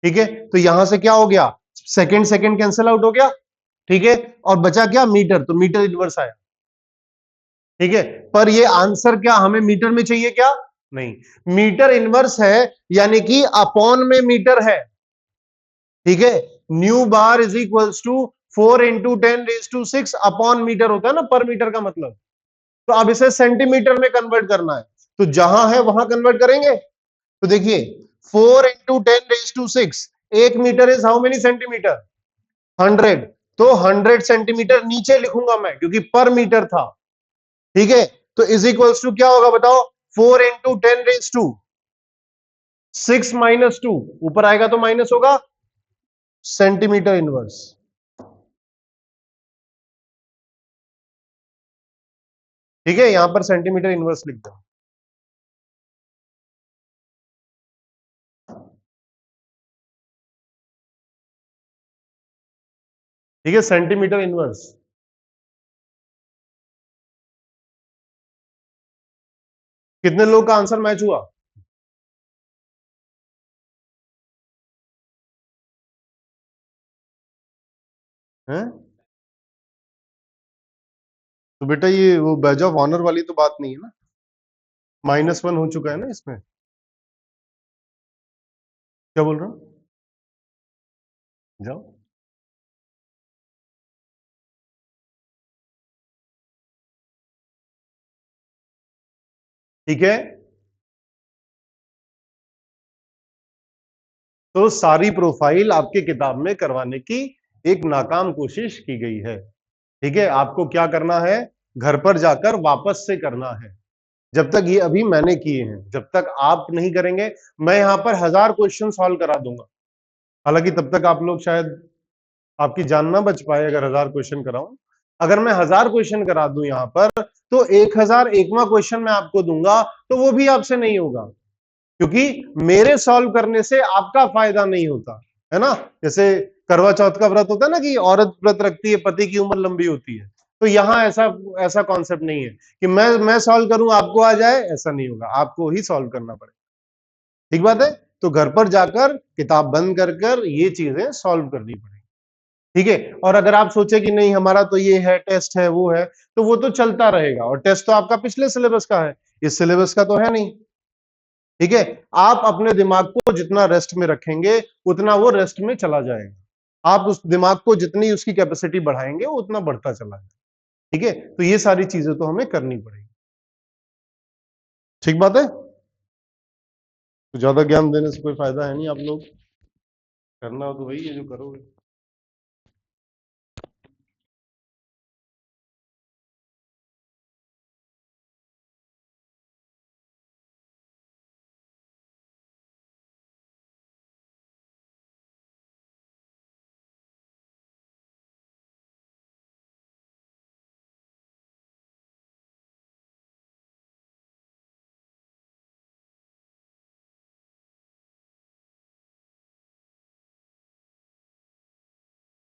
ठीक है, तो यहां से क्या हो गया? सेकेंड सेकेंड कैंसिल आउट हो गया, ठीक है, और बचा क्या? मीटर, तो मीटर इनवर्स आया। ठीक है, पर ये आंसर क्या हमें मीटर में चाहिए क्या? नहीं, मीटर इनवर्स है, यानी कि अपॉन में मीटर है। ठीक है, nu bar is equals to 4 into 10⁻6 upon metre होता है ना, पर मीटर का मतलब। तो अब इसे सेंटीमीटर में कन्वर्ट करना है, तो जहां है वहां कन्वर्ट करेंगे। तो देखिए 4 into 10⁻6, 1 metre is how many centimetre? 100। तो 100 सेंटीमीटर नीचे लिखूंगा मैं क्योंकि पर मीटर था। ठीक है, तो इज इक्वल्स टू क्या होगा बताओ? 4 इंटू 10⁻6 - 2, ऊपर आएगा तो माइनस होगा, सेंटीमीटर इनवर्स। ठीक है, यहां पर सेंटीमीटर इनवर्स लिख दो। ठीक है, सेंटीमीटर इनवर्स। कितने लोग का आंसर मैच हुआ? हैं? तो बेटा ये वो बैज ऑफ ऑनर वाली तो बात नहीं है ना, -1 हो चुका है ना इसमें। क्या बोल रहा हूं? जाओ। ठीक है, तो सारी प्रोफाइल आपके किताब में करवाने की एक नाकाम कोशिश की गई है। ठीक है, आपको क्या करना है, घर पर जाकर वापस से करना है। जब तक ये अभी मैंने किए हैं, जब तक आप नहीं करेंगे, मैं यहां पर 1000 क्वेश्चन सॉल्व करा दूंगा। हालांकि तब तक आप लोग शायद आपकी जान ना बच पाए अगर 1000 क्वेश्चन कराऊं। अगर मैं 1000 क्वेश्चन करा दूं यहां पर, तो 1001वां क्वेश्चन मैं आपको दूंगा तो वो भी आपसे नहीं होगा, क्योंकि मेरे सॉल्व करने से आपका फायदा नहीं होता है ना। जैसे करवा चौथ का व्रत होता है ना, कि औरत व्रत रखती है, पति की उम्र लंबी होती है। तो यहां ऐसा ऐसा कॉन्सेप्ट नहीं है कि मैं सॉल्व करूं आपको आ जाए, ऐसा नहीं होगा, आपको ही सॉल्व करना पड़ेगा। ठीक बात है, तो घर पर जाकर किताब बंद कर कर ये चीजें सॉल्व करनी पड़ेगी। ठीक है, और अगर आप सोचे कि नहीं हमारा तो ये है, टेस्ट है, वो है, तो वो तो चलता रहेगा, और टेस्ट तो आपका पिछले सिलेबस का है, इस सिलेबस का तो है नहीं। ठीक है, आप अपने दिमाग को जितना रेस्ट में रखेंगे उतना वो रेस्ट में चला जाएगा, आप उस दिमाग को जितनी उसकी कैपेसिटी बढ़ाएंगे वो उतना बढ़ता चला जाएगा। ठीक है, तो ये सारी चीजें तो हमें करनी पड़ेगी। ठीक बात है, तो ज्यादा ज्ञान देने से कोई फायदा है नहीं, आप लोग करना हो तो वही है जो करोगे।